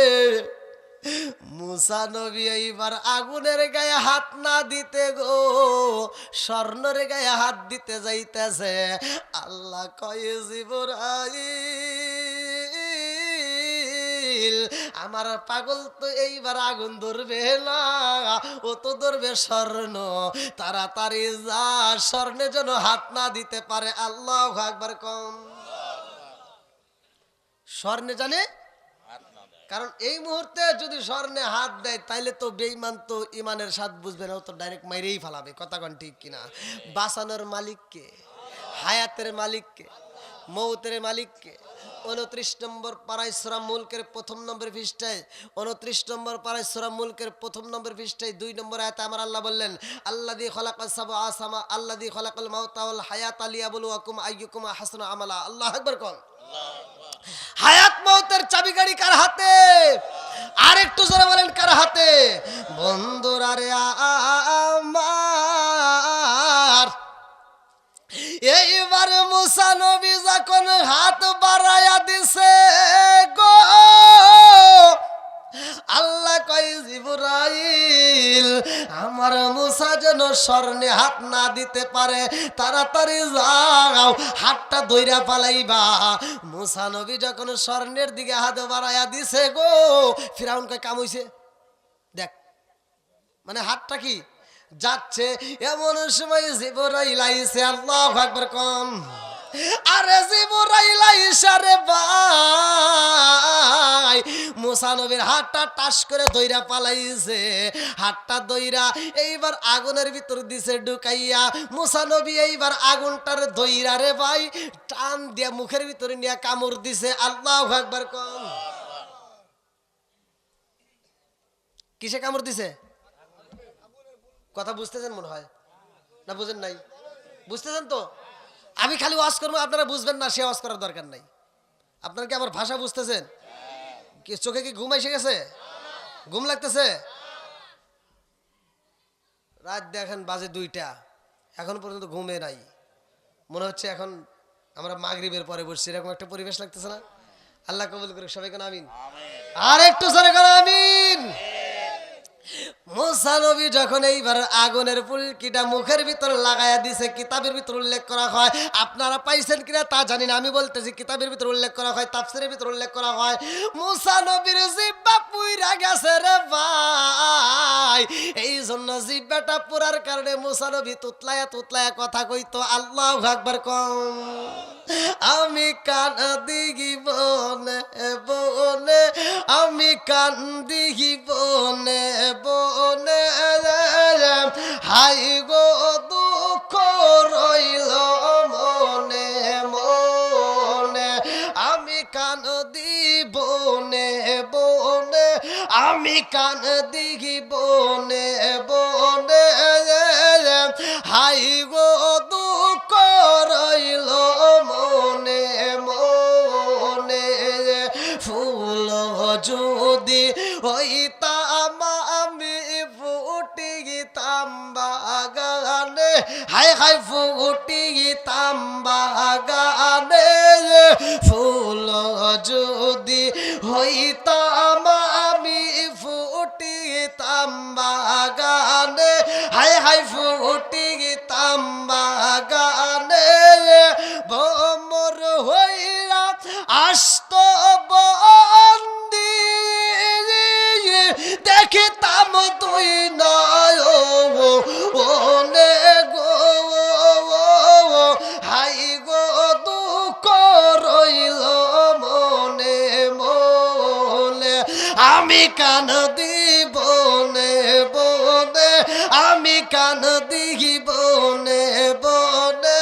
মুসা নবী এইবার আগুনের গায়ে হাত না দিতে গো, স্বর্ণের গায়ে হাত দিতে যাইতেছে। আল্লাহ কয় জিবরাইল জিবরাইল আমার পাগল তো এইবার আগুন ধরবে না, ও তো ধরবে স্বর্ণ, তাড়াতাড়ি যা, স্বর্ণে যেন হাত না দিতে পারে। আল্লাহু আকবার কম। স্বর্ণে জানে, কারণ এই মুহূর্তে যদি স্বর্ণে হাত দেয় তাইলে তো বেঈমান তো ইমানের স্বাদ বুঝবে না, ও তো ডাইরেক্ট মাইরেই ফালাবে। কথা কোন ঠিক কিনা? বাঁচানোর মালিককে, হায়াতের মালিককে, মৌতের মালিককে। 29 নম্বর পারায় সূরা মুলকের প্রথম নম্বর পৃষ্ঠায়, 29 নম্বর পারায় সূরা মুলকের প্রথম নম্বর পৃষ্ঠায় 2 নম্বর আয়াতে আমার আল্লাহ বললেন, আল্লাযী খালাকাস সাবআ সামা আল্লাযী খালাকাল মাউতা ওয়াল হায়াতা লিয়াবলুয়াকুম আইয়ুকুম আহসানু আমালা। আল্লাহু আকবার কোন। হায়াত মৌতের চাবিগাড়ি কার হাতে? আর একটু জোরে বলেন কার হাতে? বন্ধুরা রে আমার, এইবার মুসা নবী যখন হাত বাড়ায়া দিছে গো, আল্লাহ কয় জিবরাইল আমার মুসা যেন স্বর্ণে হাত না দিতে পারে, তাড়াতাড়ি যাও হাতটা ধইরা পালাইবা। মুসা নবী যখন স্বর্ণের দিকে হাত বাড়ায়া দিছে গো, ফিরাউন কয় কাম হইছে দেখ, মানে হাতটা কি যাচ্ছে। এমন সময় জিবরাইল আইছে। আল্লাহু আকবার কম। আরে জিবরাইল আইসা রে ভাই, মুসা নবীর হাতটা টাস করে দইরা পালাইছে। হাতটা দইরা এইবার আগুনের ভিতর দিছে ঢুকাইয়া। মুসা নবী এইবার আগুনটার দইরা রে ভাই টান দিয়া মুখের ভিতরে নিয়ে কামড় দিছে। আল্লাহু আকবার কম। কিসে কামড় দিছে? কথা বুঝতেছেন মনে হয়, না বুঝেন নাই? বুঝতেছেন তো? আমি খালি ওয়াজ করবো, আপনারা বুঝবেন না, সে ওয়াজ করার দরকার নাই। আপনারা কি আমার ভাষা বুঝতেছেন? কি চোখে কি ঘুম এসে গেছে? ঘুম লাগতেছে? রাত দেখেন বাজে 2টা, এখন পর্যন্ত ঘুমে নাই। মনে হচ্ছে এখন আমরা মাগরিবের পরে বসছি, এরকম একটা পরিবেশ লাগতেছে না? আল্লাহ কবুল করুক, সবাই কেন আমিন। আর একটু জোরে কেন আমিন। মুসা নবী যখন এইবার আগুনের ফুলকিটা মুখের ভিতর লাগায়া দিছে, কিতাবের ভিতর উল্লেখ করা হয়, আপনারা পাইছেন কিনা তা জানি না, আমি বলতেছি কিতাবের ভিতর উল্লেখ করা হয়, তাফসীরের ভিতর উল্লেখ করা হয়, মুসা নবীর জিহ্বা পুইরা গেছে রে ভাই। এই জন্য জিহ্বাটা পুরার কারণে মুসা নবী তুতলায়া তুতলায়া কথা কইতো। আল্লাহু আকবার কম। আমি কান্দি বনে বনে, আমি কান্দি বনে বনে, হাই গো দুঃখ রইল মনে মনে। আমি কান্দি বনে বনে, আমি কান্দি বনে বনে, হাই গো দুঃখ রইল মনে মনে। ফুল যদি হইতাম আমি ফুটিতাম বাগানে, হাই হাই ফুটিতাম বাগানে। ফুল যদি হইতাম আমি ফুটিতাম বাগানে, হাই হাই ফুটিতাম বাগানে। ভ্রমর হইয়া আসত বন্দি, দেখিতাম তুই নয় ওনে গো, হাই গো দুঃখ রইল মনে মনে। আমি কান দিব নে বনে, আমি কান দিব নে বনে,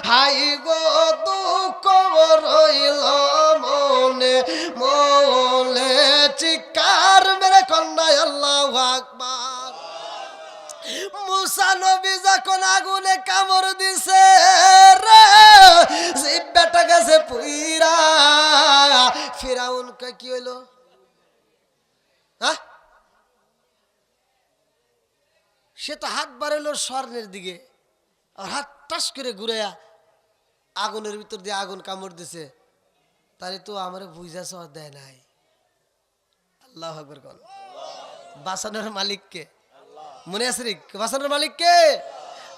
হাই গো দুঃখ রইল মনে মনে। চিৎকার মেরে কন্যায় আল্লাহু আকবার। মুসা নবী যখন আগুনে কামড় দিছে রে, জিহ্বাটা গেছে পুইরা। ফিরাউন কয় কি হইলো? হ্যাঁ, সে তো হাত বাড়াইলো স্বর্ণের দিকে, আর হাত টাস করে ঘুরাইয়া আগুনের ভিতর দিয়ে আগুন কামড় দিছে। তাহলে তো আমার বুঝা সহ দেয় নাই। আল্লাহু আকবার বল। বাঁচানোর মালিককে মনে আছে রে? বাঁচানোর মালিককে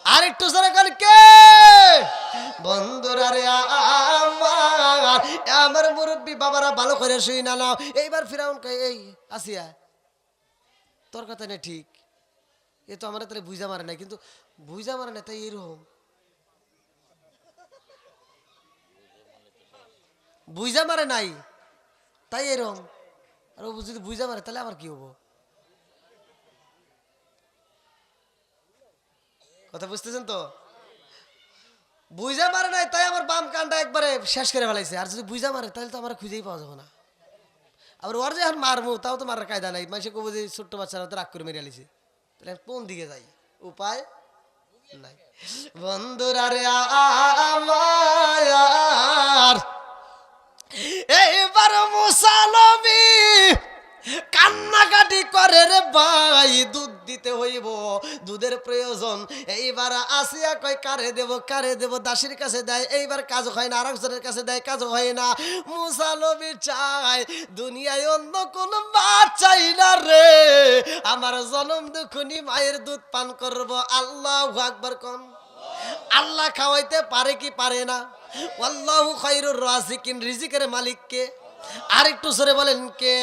আর একটু জোরে কর কে? বন্ধুরা রে আমার, আমার মুরব্বী বাবারা ভালো করে শুই না নাও। এইবার ফিরাউন কয়, এই আসিয়া তোর কথা না ঠিক, এ তো আমরা তাহলে বুঝা মারে না, কিন্তু বুঝা মারে না তাই এরকম বুঝা মারে নাই তাই এরকম। আর ও যদি বুঝা মারে তাহলে আমার কি হবো? কথা বুঝতেছেন তো? বুঝা মারে নাই তাই আমার বাম কানটা একবারে শেষ করে ফেলাইছে। আর যদি বুঝা মারে তাহলে তো আমার খুঁজেই পাওয়া যাবে না। আবার ওর যে এখন মারমু তাও তো মারার কায়দা নাই। মানুষে কবো যে ছোট্ট বাচ্চারা তো রাগ করে মেরে আলিছে, তাহলে কোন দিকে যাই? উপায় নাই। বন্ধুরা রে আমার, এইবার মুসা নবী কান্নাকাটি করে রে ভাই, দুধ দিতে হইব, দুধের প্রয়োজন। এইবার আসিয়া কয় কারে দেব, কারে দেব, দাসীর কাছে দেয়, এইবার কাজ হয় না, আরেকজনের কাছে দেয়, কাজ হয় না। মুসা নবী চায় দুনিয়ায় অন্য কোন মা চাই না রে, আমার জনম দুঃখনি মায়ের দুধ পান করব। আল্লাহু আকবার কোন। আল্লাহ খাওয়াইতে পারে কি পারে না? আল্লাহু খায়রুর রাজিকিন, রিজিকের মালিক কে? আর একটু জোরে বলেন কে?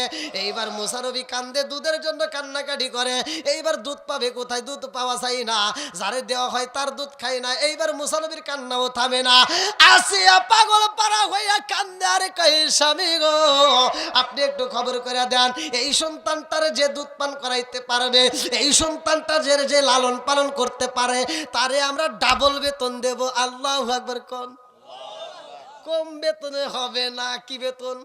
এইবার মুসা নবী কান্দে, দুধের জন্য কান্নাকাটি করে। এইবার দুধ পাবে কোথায়? দুধ পাওয়া যায় না, যারে দেওয়া হয় তার দুধ খায় না। এইবার মুসা নবীর কান্নাও থামে না। আসিয়া পাগল পারা হইয়া কান্দে আর কয়, স্বামী গো আপনি একটু খবর করে দেন, এই সন্তানটার যে দুধ পান করাইতে পারবে, এই সন্তানটা যে লালন পালন করতে পারে, তারে আমরা ডাবল বেতন দেব। আল্লাহু আকবার কোন। কম বেতনে হবে না, কি বেতন?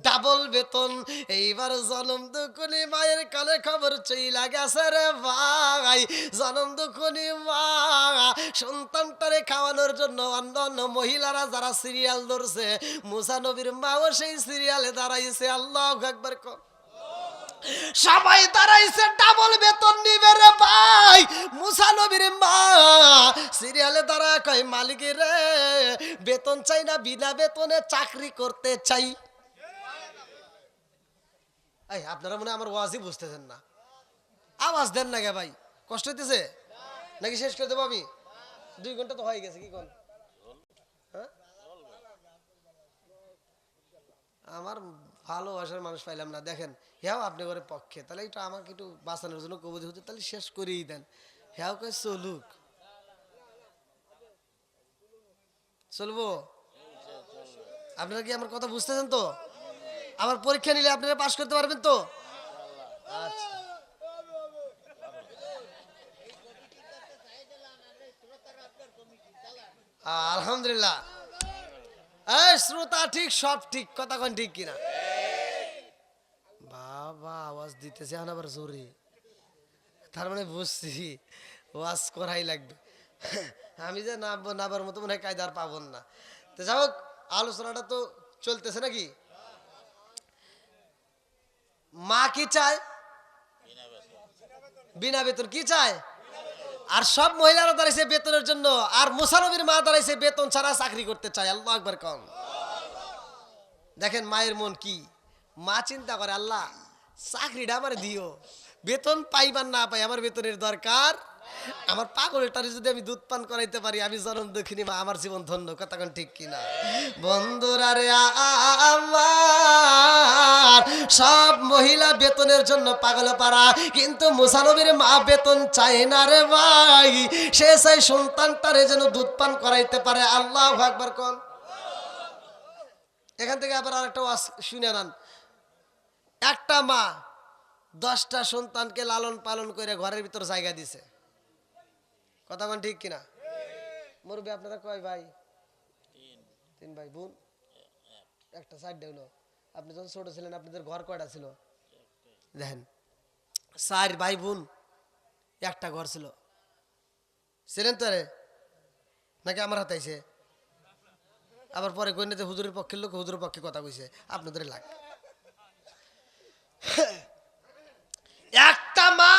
ডাবল বেতন। এইবার জনম দুঃখনি মায়ের কানে খবর চইলা গেছে রে ভাই। জনম দুঃখনি মা সন্তানটারে খাওয়ানোর জন্য অন্য অন্য মহিলারা যারা সিরিয়াল ধরছে, মুসা নবীর মাও সেই সিরিয়ালে দাঁড়াইছে। আল্লাহু আকবার কর। সবাই দাঁড়াইছে, ডাবল বেতন নিবে রে ভাই। মুসা নবীর মা সিরিয়ালে দাঁড়া কয়, মালিক রে বেতন চাই না, বিনা বেতনে চাকরি করতে চাই। এই আপনারা মনে হয় আমার ওয়াজই বুঝতেছেন না, আওয়াজ দেন না গে ভাই, কষ্ট হইতেছে নাকি? শেষ করে দেবো আমি? 2 ঘন্টা তো হয়ে গেছে, কি কোন? হ্যাঁ, আমার ভালোবাসার মানুষ পাইলাম না। দেখেন হ্যাঁ আপনি করে পক্ষে, তাহলে একটু আমাকে একটু বাঁচানোর জন্য কবুদি হতে, তাহলে শেষ করেই দেন। হ্যাঁ কে চলুক, চলবো। আপনারা কি আমার কথা বুঝতেছেন তো? আমার পরীক্ষা নিলে আপনারা পাশ করতে পারবেন তো? আচ্ছা, আলহামদুলিল্লাহ। এই শ্রোতা ঠিক, সব ঠিক, কথা কোন ঠিক কিনা? বাবা আওয়াজ দিতেছে এখন আবার জোরে, তার মানে বুঝছি ওয়াজ করাই লাগবে। আমি যে নাবার মতো মনে হয় কায়দা আর পাবো না। তো যাই হোক, আলোচনাটা তো চলতেছে নাকি? মা কি চায়? বিনা বেতন। কি চায়? আর সব মহিলারা দাঁড়াইছে বেতনের জন্য, আর মুসা নবীর মা দাঁড়াইছে বেতন ছাড়া চাকরি করতে চায়। আল্লাহু আকবার কম। দেখেন মায়ের মন কি। মা চিন্তা করে, আল্লাহ চাকরিটা আমার দিও, বেতন পাইবার না পাই আমার বেতনের দরকার। আমার পাগলটারে যদি আমি দুধ পান করাইতে পারি, আমি জনম দুঃখিনী মা, আমার জীবন ধন্য। কথা কোন ঠিক কিনা? বন্ধুরা রে আমার, সব মহিলা বেতনের জন্য পাগল পারা, কিন্তু মুসা নবীর মা বেতন চায় না রে ভাই। সে চাই সন্তানটারে যেন দুধ পান করাইতে পারে। আল্লাহু আকবার কোন। এখান থেকে আবার আরেকটা ওয়াজ শুনে নেন। একটা মা 10টা সন্তানকে লালন পালন করে ঘরের ভিতর জায়গা দিছে। কথা কোন ঠিক কিনা? মুরব্বী আপনারা কয় ভাই? 3 ভাই, বোন একটা, 4 হলো। আপনি যখন ছোট ছিলেন আপনাদের ঘর কয়টা ছিল? দেখেন 4 ভাই বোন, একটা ঘর ছিল। ছিলেন তো রে নাকি আমার হাতে আইছে? আবার পরে কই না যে হুজুরের পক্ষের লোক, হুজুরের পক্ষে কথা কইছে, আপনাদের লাগ। একটা মা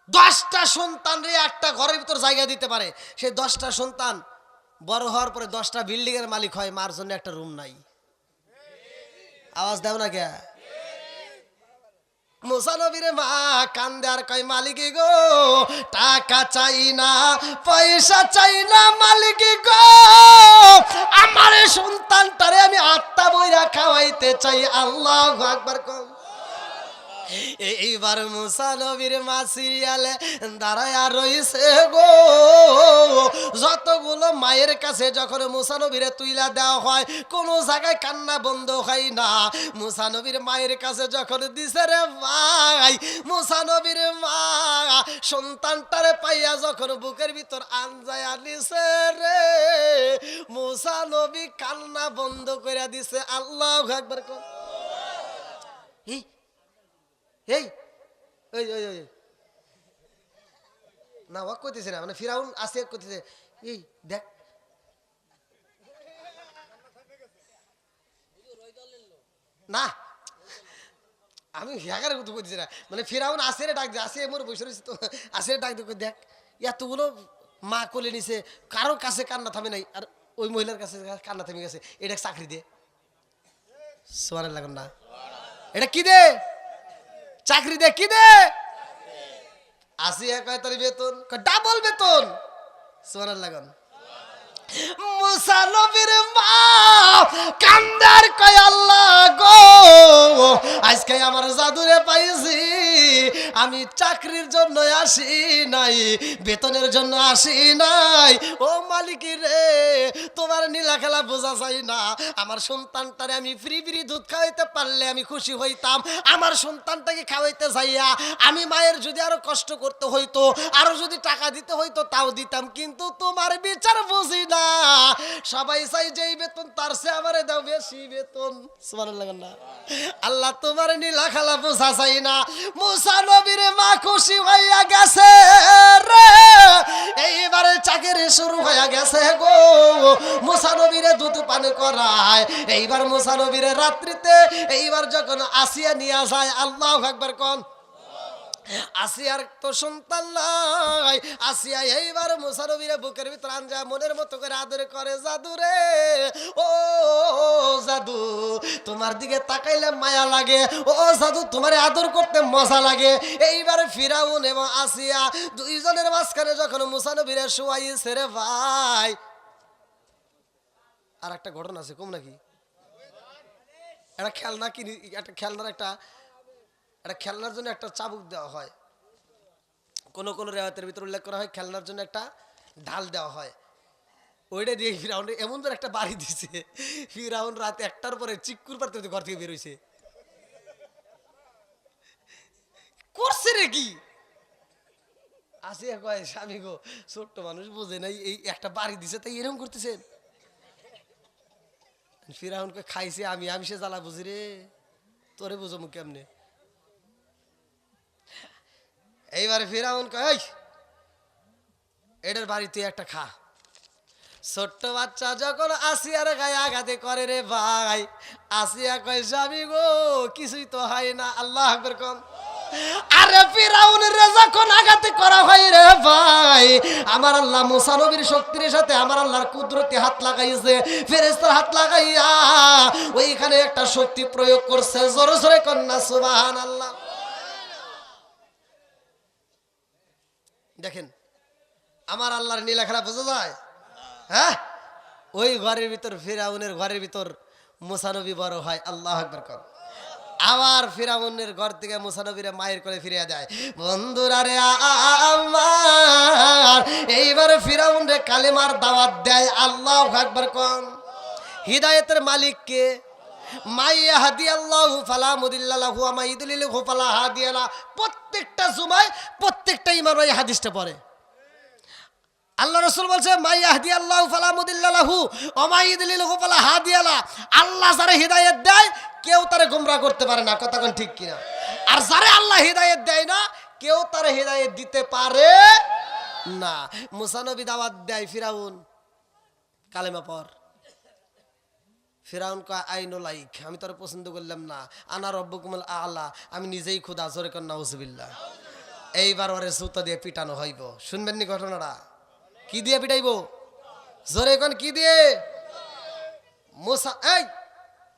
10টা সন্তান রে একটা ঘরের ভিতর জায়গা দিতে পারে। সেই 10টা সন্তান বড় হওয়ার পরে 10টা বিল্ডিং এর মালিক হয়, মার জন্য একটা রুম নাই। আওয়াজ দাও না কে? মুসা নবীর মা কান্দে আর কয়, মালিক গো টাকা টাকা চাই না, পয়সা চাই না, মালিক গো আমার সন্তানটারে আমি আত্মা বইরা খাওয়াইতে চাই। আল্লাহু আকবার কম। এইবার মুসা নবীর মা সিরিয়ালে দাঁড়ায়া রইছে গো। যতগুলো মায়ের কাছে যখন মুসা নবীরে তুইলা দেওয়া হয় কোনো জায়গায় কান্না বন্ধ হয় না। মুসা নবীর মায়ের কাছে যখন দিছে রে ভাই, মুসা নবীর মা সন্তানটারে পাইয়া যখন বুকের ভিতর আনজায়া নিছে রে, মুসা নবী কান্না বন্ধ করে দিছে। আল্লাহু আকবার কর। এই ওই ওই ওই না ওয়াক করতেছে না, মানে ফিরাউন আসে করতেছে। এই দেখ না, আমি হ্যাকারের কথা করতেছি না, মানে ফিরাউন আসে ডাক দিয়ে আসে মোর বসে রয়েছে তো আসে ডাক দিয়ে দেখ এতগুলো মা কোলে নিছে, কারোর কাছে কান্না থামে নাই, আর ওই মহিলার কাছে কান্না থামে গেছে। এটা চাকরি দে, সোয়ারের লাগুন না, এটা কি দে, চাকরি দে, কি দে, আসিয়া কয় তার বেতন, ডাবল বেতন, সোনার লাগান। মুসা নবীর মা কান্দার কয় আল্লাহ গো আজকে আমার জাদুরে পাইছি, আমি চাকরির জন্য আসি নাই, বেতনের জন্য আসি নাই। ও মালিক রে, তোমার নীলা খেলা বোঝা যায় না, আমার সন্তানটারে আমি ফ্রি ফ্রি দুধ খাওয়াইতে পারলে আমি খুশি হইতাম। আমার সন্তানটাকে খাওয়াইতে যাইয়া আমি মায়ের যদি আরো কষ্ট করতে হইতো, আরো যদি টাকা দিতে হইতো তাও দিতাম, কিন্তু তোমার বিচার বুঝি না। সবাই চাই যেই বেতন তার চেয়ে আমারে দাও বেশি বেতন। সুবহানাল্লাহ না, আল্লাহ তোমার নীলা খেলা বোঝা যায় না। মুসা নবীর মা খুশি হইয়া গেছে রে, এইবারে চাকরি শুরু হইয়া গেছে গো। মুসা নবীরে দুধ পান করায়, এইবার মুসা নবীরে রাত্রিতে এইবার যখন আসিয়া নিয়ে যায়, আল্লাহু আকবার কোন। আসিয়ার তো সন্তান নাই, আসিয়া এইবার মুসা নবীরে বুকের ভিতর আনজা মনের মতো করে আদর করে। জাদু রে, ও জাদু তোমার দিকে তাকাইলে মায়া লাগে, ও জাদু তোমার আদর করতে মজা লাগে। এইবার ফিরাউন এবং আসিয়া দুইজনের মাঝখানে যখন মুসা নবীরে শুয়াইছে রে ভাই, আর একটা ঘটনা আছে কম নাকি, একটা খেলনা কিনি, একটা খেলনার একটা খেলনার জন্য একটা চাবুক দেওয়া হয়, কোন কোন রেওয়ায়তের ভিতর উল্লেখ করা হয় খেলনার জন্য একটা ঢাল দেওয়া হয়। ওইটা দিয়ে ফিরাউন এমন ধরে একটা বাড়ি দিছে, ফিরাউন রাত 1টার পরে চিক্কুর পারতে ঘর থেকে বেরোইছে। করছে রে কি আসে কয় স্বামী গো ছোট্ট মানুষ বোঝে নাই, এই একটা বাড়ি দিছে তাই এরকম করতেছেন। ফিরাউনকে খাইছে আমি সে জ্বালা বুঝি রে, তোরে বুঝো মুখ কেমনে। এইবারে ফিরাউন কয় এটার বাড়ি তুই একটা খা। ছোট্ট বাচ্চা যখন আসিয়ার গায়ে আঘাতে করে রে ভাই, আসিয়া কয় স্বামী গো কিছুই তো হয় না। আল্লাহ আকবার কোন। আরে ফিরাউনের যখন আঘাতে করা হয় রে ভাই, আমার আল্লাহ মুসা নবীর শক্তির সাথে আমার আল্লাহর কুদরতি হাত লাগাইছে, ফেরেশতার হাত লাগাইয়া ওইখানে একটা শক্তি প্রয়োগ করছে। জোরে জোরে কন্যা সুবহানাল্লাহ। দেখেন আমার আল্লাহর নীলা খেলা বোঝা যায়। হ্যাঁ, ওই ঘরের ভিতর ফিরাউনের ঘরের ভিতর মুসা নবী বড় হয়। আল্লাহ আকবার কর। আবার ফিরাউনের ঘর থেকে মুসা নবীরে মায়ের করে ফিরিয়ে দেয়। বন্ধুরা রে আমার এইবার ফিরাউন রে কালেমার দাওয়াত দেয়। আল্লাহু আকবার কোন। হিদায়াতের মালিক কে? মাইয়া হাদি আল্লাহু ফালা মুদিল্লা লাহু ওয়া মা ইউদ্লিলহু ফালা হাদিয়া লা। প্রত্যেকটা জুমায় প্রত্যেকটা ইমাম এই হাদিসটা পড়ে। আল্লাহ রাসূল বলছে মাইয়া হাদি আল্লাহু ফালা মুদিল্লা লাহু ওয়া মা ইউদ্লিলহু ফালা হাদিয়া লা। আল্লাহ যারে হিদায়াত দেয় কেউ তারে গোমরাহ করতে পারে না। কথা কোন ঠিক কিনা? আর যারে আল্লাহ হিদায়াত দেয় না কেউ তারে হিদায়াত দিতে পারে না। মুসা নবী দাওয়াত দেয় ফিরাউন কালেমা পড়। ফিরাউন কয় আই নো লাইক, আমি তোরে পছন্দ করলাম না। আনা রব্বুকুমুল আলা, আমি নিজেই খোদা। জোরে কর নাউজুবিল্লাহ। এইবার ওরে জুতা দিয়ে পিটানো হইব। শুনবেন নি ঘটনাটা? কি দিয়ে পিটাইব? জোরে কোন কি দিয়ে? মুসা এই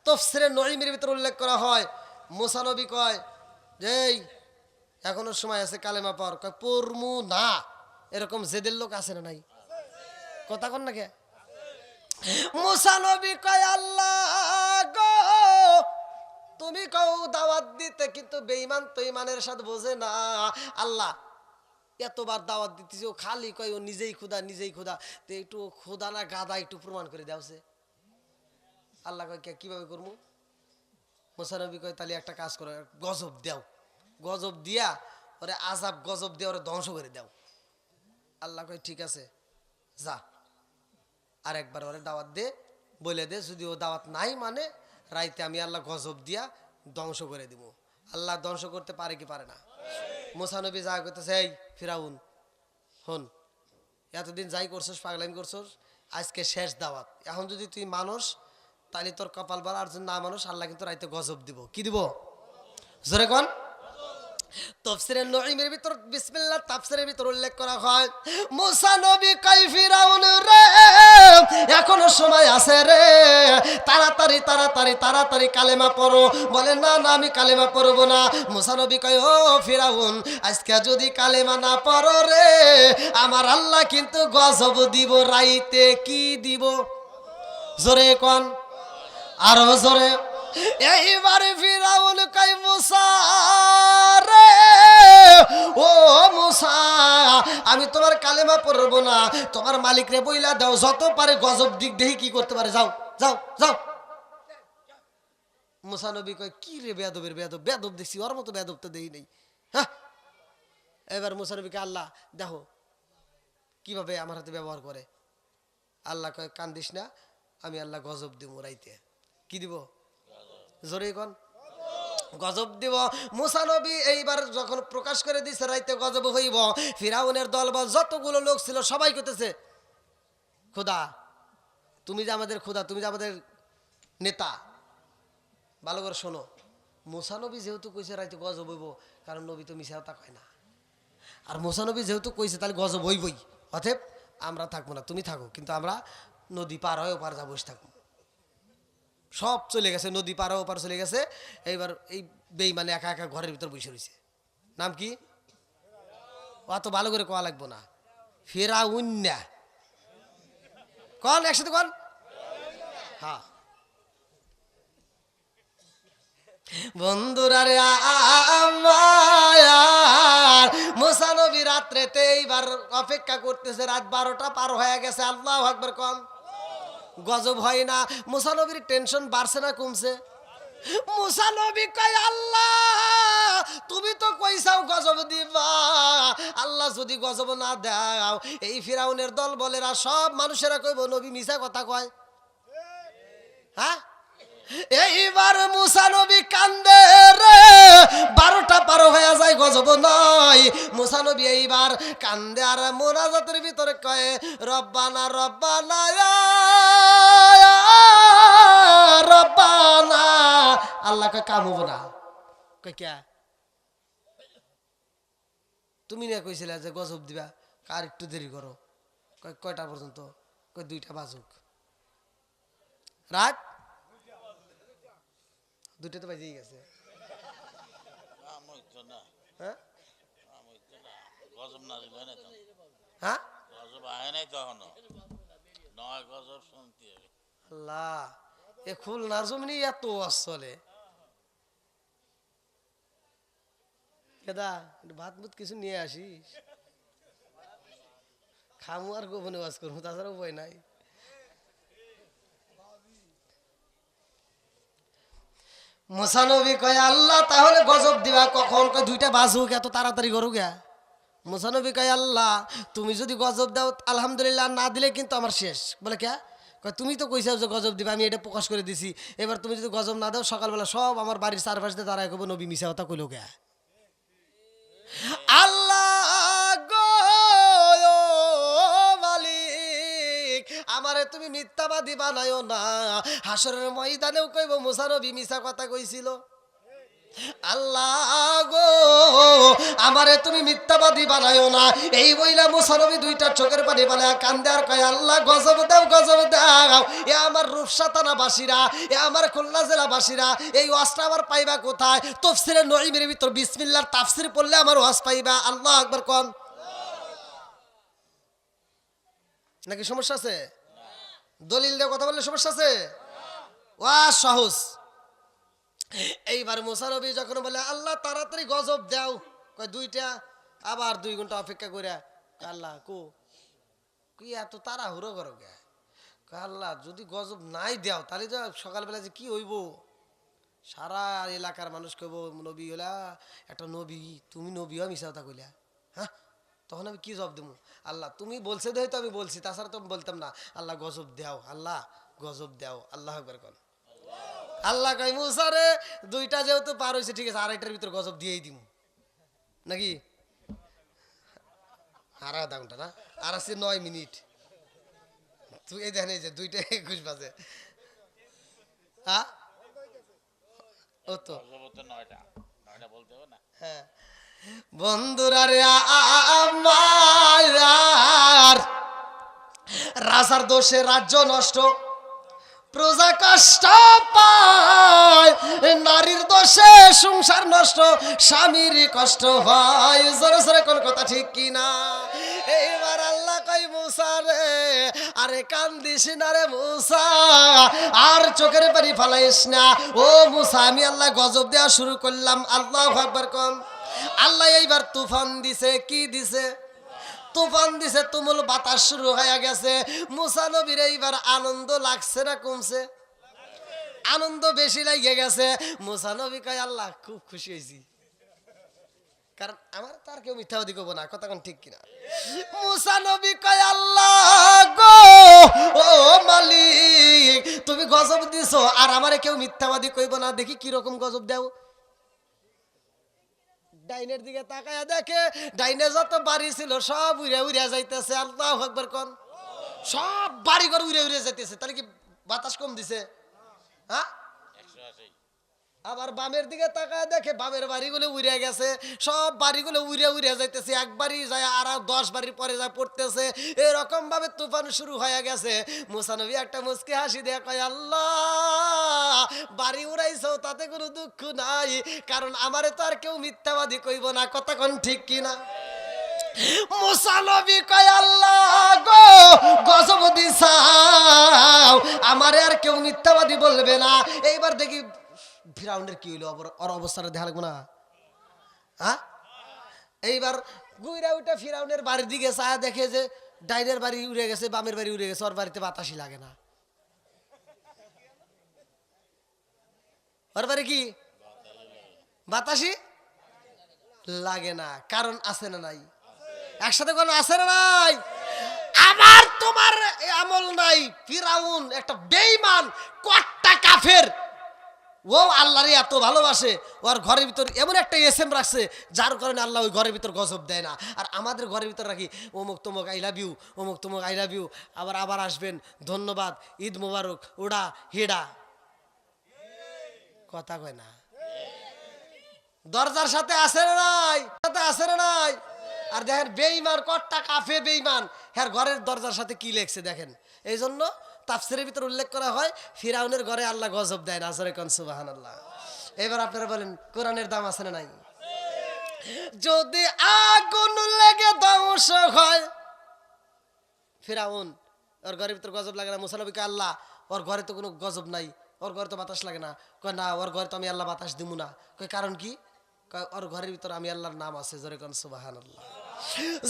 তাফসীরে নঈমের ভিতর উল্লেখ করা হয় মুসা নবী কয় যে এখনো সময় আছে কালেমা পড়। কয় পড়মু না। এরকম জেদের লোক আছে না নাই? কথা কন না কে? মুসা নবী কয় আল্লাহ গো তুমি কও দাওয়াত দিতে, কিন্তু বেঈমান তো ইমানের সাথে বোঝে না। আল্লাহ এতবার দাওয়াত দিতেছি, ও খালি কয় ও নিজেই খোদা নিজেই খোদা। তো একটু খোদা না গাদা একটু প্রমাণ করে দাওছে। আল্লাহ কয় কিভাবে করবো? মুসা নবী কয় তাহলে একটা কাজ করো, গজব দাও, গজব দিয়া ওরে আজাব গজব দিয়ে ওরে ধ্বংস করে দাও। আল্লাহ কয় ঠিক আছে যা, আর একবার ওরে দাওয়াত দে, বলে দে যদি ও দাওয়াত নাই মানে রাইতে আমি আল্লাহ গজব দিয়া ধ্বংস করে দিব। আল্লাহ ধ্বংস করতে পারে কি পারে না? মুসা নবী যা করতেছে, এই ফিরাউন হন, এতদিন যাই করছস পাগলামি করছস, আজকে শেষ দাওয়াত। এখন যদি তুই মানুষ তাহলে তোর কপাল বালা, আর যদি না মানুষ আল্লাহ কিন্তু রাইতে গজব দিব। কি দিব? জোরে কোন? তাফসীরে নঈমের ভিতর বিসমিল্লাহ তাফসীরের ভিতর উল্লেখ করা হয়, মুসা নবী কয় ফিরাউন রে এখনো সময় আছে রে, তাড়াতাড়ি তাড়াতাড়ি তাড়াতাড়ি কালেমা পড়ো। বলে না না আমি কালেমা পড়বো না। মুসা নবী কয় ও ফিরাউন আজকে যদি কালেমা না পড়ো রে আমার আল্লাহ কিন্তু গজব দিব রাইতে। কি দিব? জোরে কোন, আরো জোরে। এইবারে ফিরাউন কয় মুসা রে ও মুসা আমি তোমার কালেমা পড়বো না, তোমার মালিক রে বইলা দাও যত পারে গজব দিক দেহি কি করতে পারে, যাও যাও যাও। মুসা নবী কয় কি রে বেয়াদবের বেয়াদব, বেয়াদব দেখছি ওর মতো বেয়াদব তো দেই নেই। হ্যাঁ, এবার মুসা নবীকে আল্লাহ দেখো কিভাবে আমার হাতে ব্যবহার করে। আল্লাহ কয় কান্দিস না, আমি আল্লাহ গজব দিব রাইতে। কি দিব? জোরে কোন, গজব দিব। মুসা নবী এইবার যখন প্রকাশ করে দিছে রাইতে গজব হইব, ফিরাউনের দলবল যতগুলো লোক ছিল সবাই কইতেছে খোদা তুমি যে আমাদের খোদা, তুমি যে আমাদের নেতা। ভালো করে শোনো, মুসা নবী যেহেতু কইছে রাইতে গজব হইব, কারণ নবী তো মিছা কথা কয় না, আর মুসা নবী যেহেতু কইছে তাহলে গজব হইবই। অতএব আমরা থাকবো না, তুমি থাকো, কিন্তু আমরা নদী পার হয়ে ওপার যা বসে থাকবো। সব চলে গেছে, নদী পার ওপার চলে গেছে। এইবার এই বেঈমানে একা একা ঘরের ভিতর বসে রয়েছে। নাম কি? অত ভালো করে কোয়া লাগবো না, ফিরাউন না। কন একসাথে কন, হ্যাঁ। বন্ধুরা রে আমার মুসা নবী রাত্রেতে এইবার অপেক্ষা করতেছে, রাত 12টা পার হয়ে গেছে। আল্লাহু আকবার কন, গজব হয় না। মুসা নবীর টেনশন বাড়ছে না কমছে? মুসা নবী কয় আল্লাহ তুমি তো কইছাও গজব দিবা, আল্লাহ যদি গজব না দাও এই ফিরাউনের দল বলেরা সব মানুষেরা কইব নবী মিছা কথা কয়। হ্যাঁ, এইবার মুসা নবী কান্দে রে, 12টা পার হয়ে যায় গজব নয়। মুসা নবী এইবার কান্দে আর মোনাজাতের ভিতরে কয় রব্বানা রব্বানা রব্বানা। আল্লাহ কয় কাম হবো না। কয় কে? তুমি না কইছিলে যে গজব দিবা, আর একটু দেরি করো। কয় কয়টা পর্যন্ত? কয় 2টা বাজুক। রাত 2টা তো বাজেই গেছে। হ্যাঁ, হ্যাঁ, আল্লাহ এ খুলনার জমিনে এত চলে। কেদা ভাত মুত কিছু নিয়ে আসিস, খামু আর গোপনে বাস করবো, তাছাড়া উপায় নাই। মুসা নবী কয় আল্লাহ তাহলে গজব দিবা কখন? কয় 2টা বাজুক, এত তাড়াতাড়ি করু গা। মুসা নবী কয় আল্লাহ তুমি যদি গজব দাও আলহামদুলিল্লাহ, না দিলে কিন্তু আমার শেষ। বলে কে? কয় তুমি তো কইছাও যে গজব দিবা, আমি এটা প্রকাশ করে দিছি। এবার তুমি যদি গজব না দাও সকালবেলা সব আমার বাড়ির চারপাশ দিয়ে দাঁড়ায় কব নবী মিছা কথা কইলো কে। আল্লাহ গো মালিক আমারে তুমি মিথ্যাবাদী বানায়ো না, হাসরের ময়দানেও কইব মুসা নবী মিছা কথা কইছিল। আল্লাহ গো আমারে তুমি মিথ্যাবাদী বানায়ো না। এই বইলা মুসা নবী 2টা চোখের পানি বানায় কান্দে আর কয় আল্লাহ গজব দাও গজব দাও। এ আমার রূপসা থানাবাসীরা, এ আমার খুলনা জেলাবাসীরা এই ওয়াজটা আমার পাইবা কোথায়? তাফসীরে নঈমের ভিতর বিসমিল্লাহর তাফসীর পড়লে আমার ওয়াজ পাইবা। আল্লাহু আকবার কোন। নাকি সমস্যা আছে? দলিল দিয়ে কথা বললে সমস্যা আছে? ওয়া সহজ। এইবার মুসা নবী যখন বলে আল্লাহ তাড়াতাড়ি গজব দাও, কয় দুইটা, আবার 2 ঘন্টা অপেক্ষা করে আল্লাহ কি এত তাড়াহুড়ো করো গে? কয় আল্লাহ যদি গজব নাই দাও তাহলে তো সকালবেলা যে কি হইব, সারা এলাকার মানুষ কইব নবী হলা একটা নবী, তুমি নবীও মিশা কথা কইলা। হ্যাঁ, তখন আমি কি জবাব দেবো? আল্লাহ তুমি বলছে দেয় তো আমি বলছি, তাছাড়া তো আমি বলতাম না আল্লাহ গজব দাও, আল্লাহ গজব দাও। আল্লাহ আকবার কোন। আল্লাহ কই মুসা রে 2টা যেহেতু পার হয়েছে ঠিক আছে, 2:30টার ভিতর গজব দিয়েই দিব নাকি? আর আধা ঘন্টা না, আর আছে 9 মিনিট। তুই এই দেখেন এই যে 2:21 বাজে। হ্যাঁ ও তো হ্যাঁ বন্ধুরা রে আমার রাজার দোষে রাজ্য নষ্ট, প্রজা কষ্ট পায়, নারীর দোষে সংসার নষ্ট, স্বামীর কষ্ট হয়। জোরে জোরে কোন কথা ঠিক কিনা? এইবার আল্লাহ কই মুসা রে আরে কান্দিস না রে মুসা, আর চোখের পানি ফালাইস না। ও মুসা আমি আল্লাহ গজব দেওয়া শুরু করলাম। আল্লাহু আকবার কোন। আল্লাহ এইবার তুফান দিছে, কি দিছে? তুফান দিছে, তুমুল বাতাস শুরু হয়ে গেছে। মুসা নবীর এইবার আনন্দ লাগছে না কমছে? আনন্দ বেশি লাগে গেছে। মুসা নবী কয় আল্লাহ খুব খুশি হয়েছি, কারণ আমার তার কেউ মিথ্যাবাদী করবো না, কথা কোন ঠিক কিনা? মুসা নবী কয় আল্লাহ গো ও মালিক তুমি গজব দিছো আর আমারে কেউ মিথ্যাবাদী কইব না, দেখি কি রকম গজব দাও। ডাইনের দিকে তাকায়া দেখে ডাইনে যত বাড়ি ছিল সব উড়ে উড়ে যাইতেছে। আল্লাহু আকবার কোন। সব বাড়ি ঘর উড়ে উড়ে যাইতেছে, তাহলে কি বাতাস কম দিছে? হ্যাঁ, আবার বামের দিকে তাকায় দেখে বামের বাড়িগুলো উড়ে গেছে, সব বাড়িগুলো উড়ে উড়ে যাইতেছে। এক বাড়ি যায় আর 10 বাড়ির পরে যায় পড়তেছে। এরকম ভাবে তুফান শুরু হয়ে গেছে। মুসা নবী একটা মুচকি হাসি দিয়ে কয় আল্লাহ বাড়ি উড়াইছো তাতে কোনো দুঃখ নাই, কারণ আমারে তো আর কেউ মিথ্যাবাদী কইব না, কথা কোন ঠিক কিনা? মুসা নবী কয় আল্লাহ গো গজব দিছাও আমারে আর কেউ মিথ্যাবাদী বলবে না। এইবার দেখি ফিরাউনের কি হইলো, ওর অবস্থাটা দেখা লাগবো না? হ্যাঁ, এইবার গুইরা উঠে ফিরাউনের বাড়ির দিকে চায়া দেখে যে ডাইনের বাড়ি উড়ে গেছে, বামের বাড়ি উড়ে গেছে, ওর বাড়িতে বাতাসই লাগে না। ওর বাড়ি কি বাতাসই লাগে না? কারণ আছে না নাই? একসাথে কোন আছে না নাই? আমার তোমার আমল নাই। ফিরাউন একটা বেঈমান কট্টা কাফের, ও আল্লাহরে এত ভালোবাসে, ওর ঘরের ভিতর এমন একটা এসএম রাখছে যার কারণে আল্লাহ ওই ঘরের ভিতর গজব দেয় না। আর আমাদের ঘরের ভিতর রাখি অমুক তমুক আই লাভ ইউ, অমুক তমুক আই লাভ ইউ, আবার আসবেন, ধন্যবাদ, ঈদ মোবারক, ওড়া হেডা, কথা কয় না। দরজার সাথে আসে না নাই? সাথে আসে না নাই? আর দেখেন বেঈমান কট্টা কাফে বেঈমান, হ্যাঁ ঘরের দরজার সাথে কি লেখছে দেখেন। এই জন্য তাফসীরের ভিতর উল্লেখ করা হয় ফিরাউনের ঘরে আল্লাহ গজব দেয় না। আসরে কোন সুবহানাল্লাহ। এবার আপনারা বলেন কোরআনের দাম আছে না নাই? যদি আগুন লেগে ধ্বংস হয়, ফিরাউন ওর ঘরের ভিতর গজব লাগে না। মুসা নবীকে আল্লাহ ওর ঘরে তো কোনো গজব নাই, ওর ঘরে তো বাতাস লাগে না। কয় না ওর ঘরে তো আমি আল্লাহ বাতাস দিব না। কয় কারণ কি? কয় ওর ঘরের ভিতর আমি আল্লাহর নাম আছে। জোরে কোন সুবহানাল্লাহ।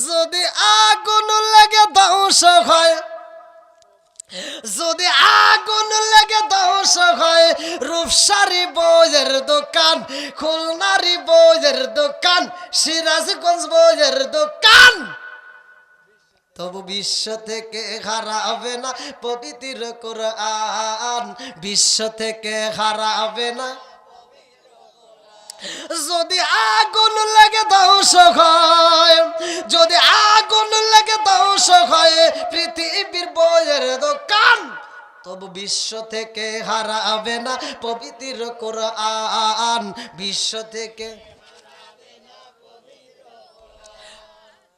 যদি আগুন লেগে ধ্বংস হয়, যদি আগুন লেগে ধ্বংস হয় রূপসারি বইয়ের দোকান, খুলনারি বইয়ের দোকান, সিরাজগঞ্জ বইয়ের দোকান, তবু বিশ্ব থেকে হারাবে না পবিত্র কোরআন, বিশ্ব থেকে হারাবে না। যদি আগুন লেগে ধ্বংস হয়, যদি আগুন লেগে ধ্বংস হয় পৃথিবীর বইয়ের দোকান, তবু বিশ্ব থেকে হারাবে না পবিত্র কোরআন, বিশ্ব থেকে।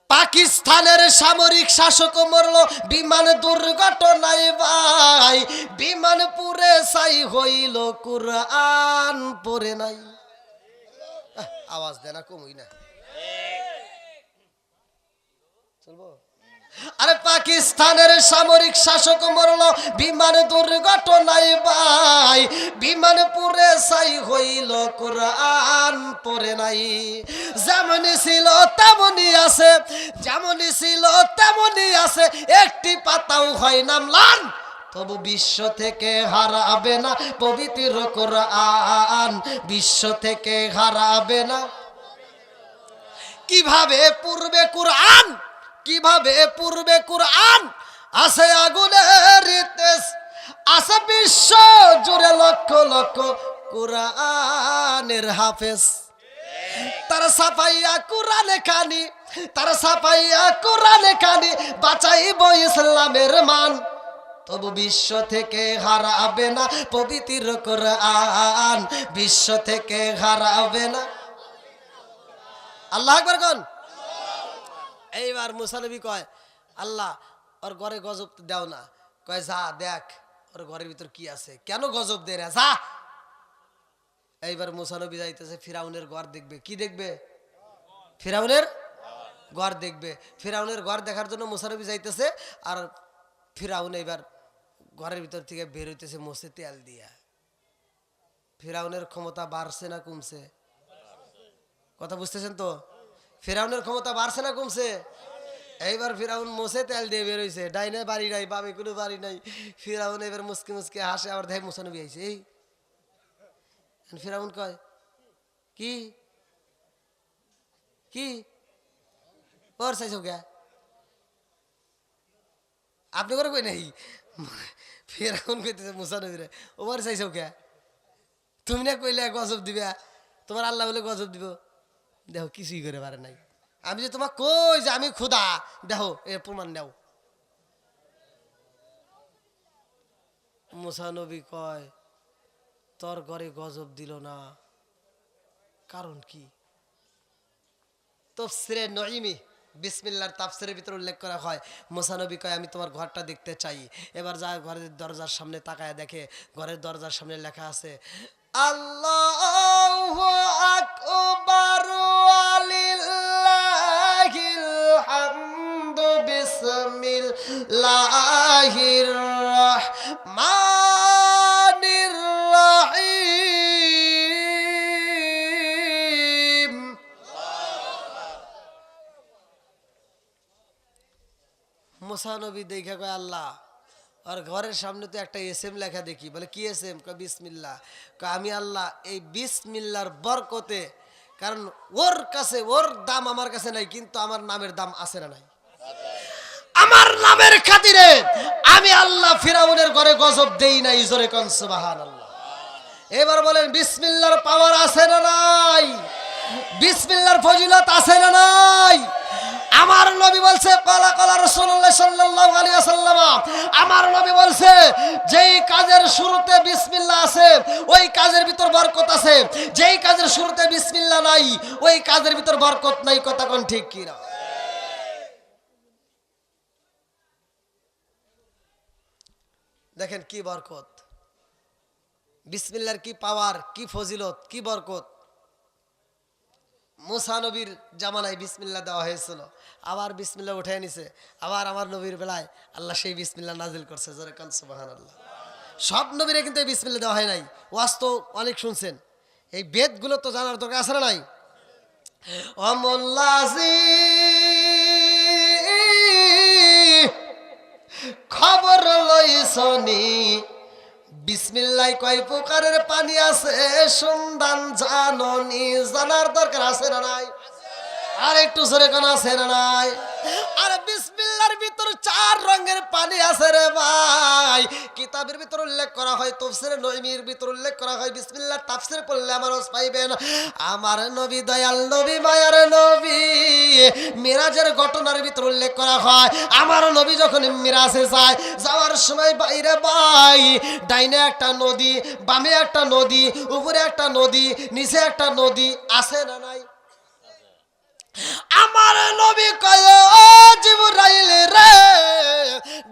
পাকিস্তানের সামরিক শাসক মরল বিমান দুর্ঘটনায় ভাই, বিমান পুরে ছাই হইল কোরআন পড়ে নাই। আওয়াজ দেনা কমই না চলবো। আরে পাকিস্তানের সামরিক শাসক মরল বিমান দুর্ঘটনায় ভাই, বিমান পুড়ে ছাই হইল, কোরআন পড়ে নাই। যেমনই ছিল তেমনই আছে, যেমনই ছিল তেমনই আছে, একটি পাতাও হয় না ম্লান, তবু বিশ্ব থেকে হারাবে না পবিত্র কোরআন, বিশ্ব থেকে হারাবে না। কিভাবে পূর্বে কোরআন, কিভাবে পূর্বে কোরআন, আছে আগুনের তেজ, আছে বিশ্ব জুড়ে লক্ষ লক্ষ কোরআনের হাফেজ। তারা ছাপাইয়া কোরআনে খানি, তারা ছাপাইয়া কোরআনে খানি, বাঁচাইব ইসলামের মান, তবু বিশ্ব থেকে হারাবে না পবিত্র কোরআন, বিশ্ব থেকে হারাবে না। আল্লাহ আকবার কোন। এইবার মুসা নবী কয়, আল্লাহ ওর ঘরে গজব দাও না। কয় যা দেখ ওর ঘরের ভিতর কি আছে, কেন গজব দে না, যা। এইবার মুসা নবী যাইতেছে, ফিরাউনের ঘর দেখবে। কি দেখবে? ফিরাউনের ঘর দেখবে। ফিরাউনের ঘর দেখার জন্য মুসা নবী যাইতেছে, আর ফিরাউন এইবার ঘরের ভিতর থেকে বের হইতেছে মোছে তেল দিয়া। ফিরাউনের ক্ষমতা বাড়ছে না কমছে? কথা বুঝতেছেন তো? ফিরাউনের ক্ষমতা বাড়ছে না কমছে? এইবার ফিরাউন মোছে তেল দিয়ে বের হইছে, ডাইনে বাড়ি নাই, বামে কোনো বাড়ি নাই। ফিরাউন এবার মুসকে মুসকে হাসে, আবার দেখে মুসা নবী আইছে। এই ফিরাউন কয়, কি কি ওর চাইছো কে? আপনি করে কই নাই? ফিরাউন কইতেছে মুসা নবীরে, ওর চাইছো কে? তুমি না কইলে গজব দিবে, তোমার আল্লাহ বলে গজব দিব। দেখো কিছুই করে পারে নাই। আমি যে তোমার কই যে আমি খোদা, দেখো এর প্রমাণ দাও। মুসা নবী কয়, তোর ঘরে গজব দিল না, কারণ কি? তাফসীরে নঈমি বিসমিল্লাহর তাফসীরের ভিতরে উল্লেখ করা হয়, মুসা নবী কয় আমি তোমার ঘরটা দেখতে চাই। এবার যা ঘরের দরজার সামনে তাকায় দেখে, ঘরের দরজার সামনে লেখা আছে আল্লাহু আকবার ওয়ালিল্লাহিল হামদু বিসমিল্লাহির রাহমানির রাহিম। মুসা নবী দেখে কয় আল্লাহ, আর ঘরের সামনে তো একটা এসএম লেখা দেখি। বলে কি এসএম? কয় বিসমিল্লাহ। কয় আমি আল্লাহ এই বিসমিল্লাহর বরকতে, কারণ ওর কাছে ওর দাম আমার কাছে নাই, কিন্তু আমার নামের দাম আছে না নাই? আমার নামের খাতিরে আমি আল্লাহ ফিরাউনের ঘরে গজব দেই নাই। জোরে কোন সুবহানাল্লাহ। এবার বলেন বিসমিল্লাহর পাওয়ার আছে না নাই? বিসমিল্লাহর ফজিলত আছে না নাই? আমার নবী বলছে ক্বালা ক্বালা রাসূলুল্লাহ সাল্লাল্লাহু আলাইহি ওয়াসাল্লাম, আমার নবী বলছে যেই কাজের শুরুতে বিসমিল্লাহ আছে ওই কাজের ভিতর বরকত আছে, যেই কাজের শুরুতে বিসমিল্লাহ নাই ওই কাজের ভিতর বরকত নাই। কথা কোন ঠিক কি না? দেখেন কি বরকত, বিসমিল্লাহর কি পাওয়ার, কি ফজিলত, কি বরকত। মুসা নবীর জামানায় বিসমিল্লাহ দেওয়া হয়েছিল, আবার বিসমিল্লাহ উঠে নিছে, আবার আমার নবীর বেলায় আল্লাহ সেই বিসমিল্লাহ নাজিল করছে। জোরে কান সুবহানাল্লাহ। সব নবীরে কিন্তু এই বিসমিল্লাহ দেওয়া হয় নাই। ওয়াজ তো অনেক শুনছেন, এই বেদগুলো তো জানার দরকার আছে না নাই? অমল্লাজি খবর লইছনি বিসমিল্লাহ কয় প্রকারের পানি আছে সন্ধান জাননি, জানার দরকার আছে না নাই? আর একটু জোরে কোন আছে না নাই? আর বিসমিল্লাহর ভিতর 4 রঙের পানি আছে রে ভাই। কিতাবের ভিতর উল্লেখ করা হয়, তাফসীরে নঈমির ভিতর উল্লেখ করা হয়, বিসমিল্লাহর তাফসীর পড়লে আমার রস পাইবেন। আমার নবী দয়াল নবী মায়ার নবী মিরাজের ঘটনার ভিতর উল্লেখ করা হয়, আমার নবী যখন মিরাজে যায়, যাওয়ার সময় বাইরে ভাই ডাইনে একটা নদী, বামে একটা নদী, উপরে একটা নদী, নিচে একটা নদী, আছে না নাই? আমার নবী কয় ও জিবরাইল রে,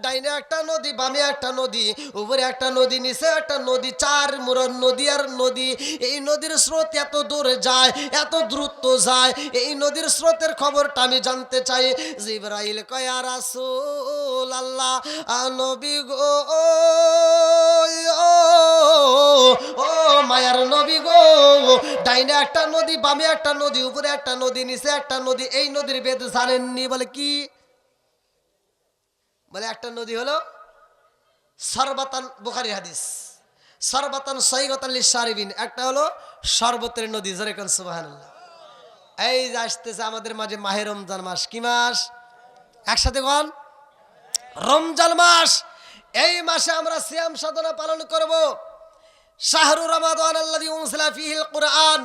ডাইনে একটা নদী বামে একটা নদী, উপরে একটা নদী, নিচে একটা নদী, চার মুরন নদী আর নদী। এই নদীর স্রোত এত দূরে যায়, এত দ্রুত যায়। এই নদীর স্রোতের খবরটা আমি জানতে চাই। জিবরাইল কয় ইয়া রাসূলুল্লাহ, নবী গো, ও মায়ার নবী গো, ডাইনে একটা নদী, বামে একটা নদী, উপরে একটা নদী, নিচে একটা নদী। এই নদীর বেদ জানেননি? বলে কি? বলে একটা নদী হলো সরবাতান, বুখারী হাদিস, সরবাতান সাইগাতান লিশারিবিন, একটা হলো শরবতের নদী। জোরে কোন সুবহানাল্লাহ। এই যে আসতেছে আমাদের মাঝে মাহে রমজান মাস। কি মাস? একসাথে কোন? রমজান মাস। এই মাসে আমরা সিয়াম সাধনা পালন করব। শাহরু রমাদান আল্লাযী উনজিলা ফীহিল কুরআন,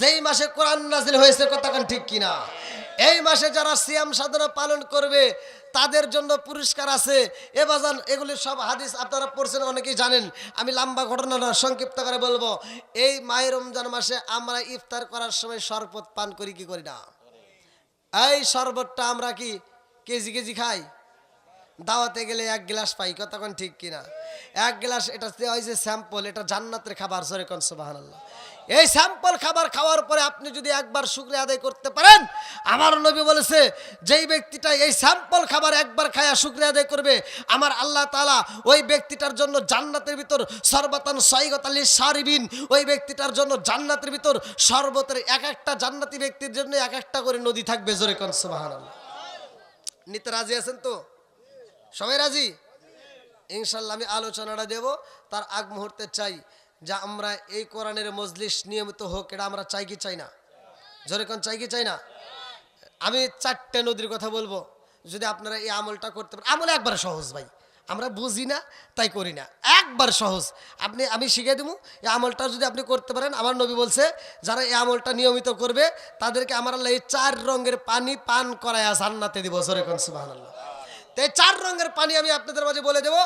যেই মাসে কোরআন নাযিল হয়েছে, কথা কোন ঠিক কিনা? এই মাসে যারা সিয়াম সাধনা পালন করবে তাদের জন্য পুরস্কার আছে। এ বাজান, এগুলি সব হাদিস আপনারা পড়ছেন, অনেকেই জানেন। আমি লম্বা ঘটনাটা সংক্ষিপ্ত করে বলবো। এই মাহে রমজান মাসে আমরা ইফতার করার সময় শরবত পান করি কি করি না? এই শরবতটা আমরা কি কেজি কেজি খাই? দাওয়াতে গেলে এক গ্লাস পাই, কথা কোন ঠিক কিনা? এক গ্লাস, এটা ওই যে স্যাম্পল, এটা জান্নাতের খাবার। জোরে কোন সুবহানাল্লাহ। এই স্যাম্পল খাবার খাওয়ার পরে আপনি যদি একবার শুকরিয়া আদায় করতে পারেন, আমার নবী বলেছে যেই ব্যক্তিটা এই স্যাম্পল খাবার একবার খায়া শুকরিয়া আদায় করবে, আমার আল্লাহ তাআলা ওই ব্যক্তিটার জন্য জান্নাতের ভিতর সরবাতান সাইগাতান লিশারিবিন, ওই ব্যক্তিটার জন্য জান্নাতের ভিতর শরবতের, এক একটা জান্নাতি ব্যক্তির জন্য এক একটা করে নদী থাকবে। জোরে কোন সুবহানাল্লাহ। নিতে রাজি আছেন তো? সবাই রাজি? ইনশাল্লাহ আমি আলোচনাটা দেব। তার আগ মুহূর্তে চাই যে আমরা এই কোরআনের মজলিস নিয়মিত হোক। এটা আমরা চাই কি চাই না? জোরে কোন চাই কি চাই না? আমি 4টে নদীর কথা বলবো। যদি আপনারা এই আমলটা করতে পারেন, আমল একবারে সহজ ভাই, আমরা বুঝি না তাই করি না, একবার সহজ। আমি শিখিয়ে দেবো। এই আমলটা যদি আপনি করতে পারেন, আমার নবী বলছে যারা এই আমলটা নিয়মিত করবে তাদেরকে আমার আল্লাহ এই 4 রঙের পানি পান করায়া জান্নাতে দিব। জোরে কোন সুবহানাল্লাহ। এই 4 রঙের পানি আমি আপনাদের মাঝে বলে দেবো।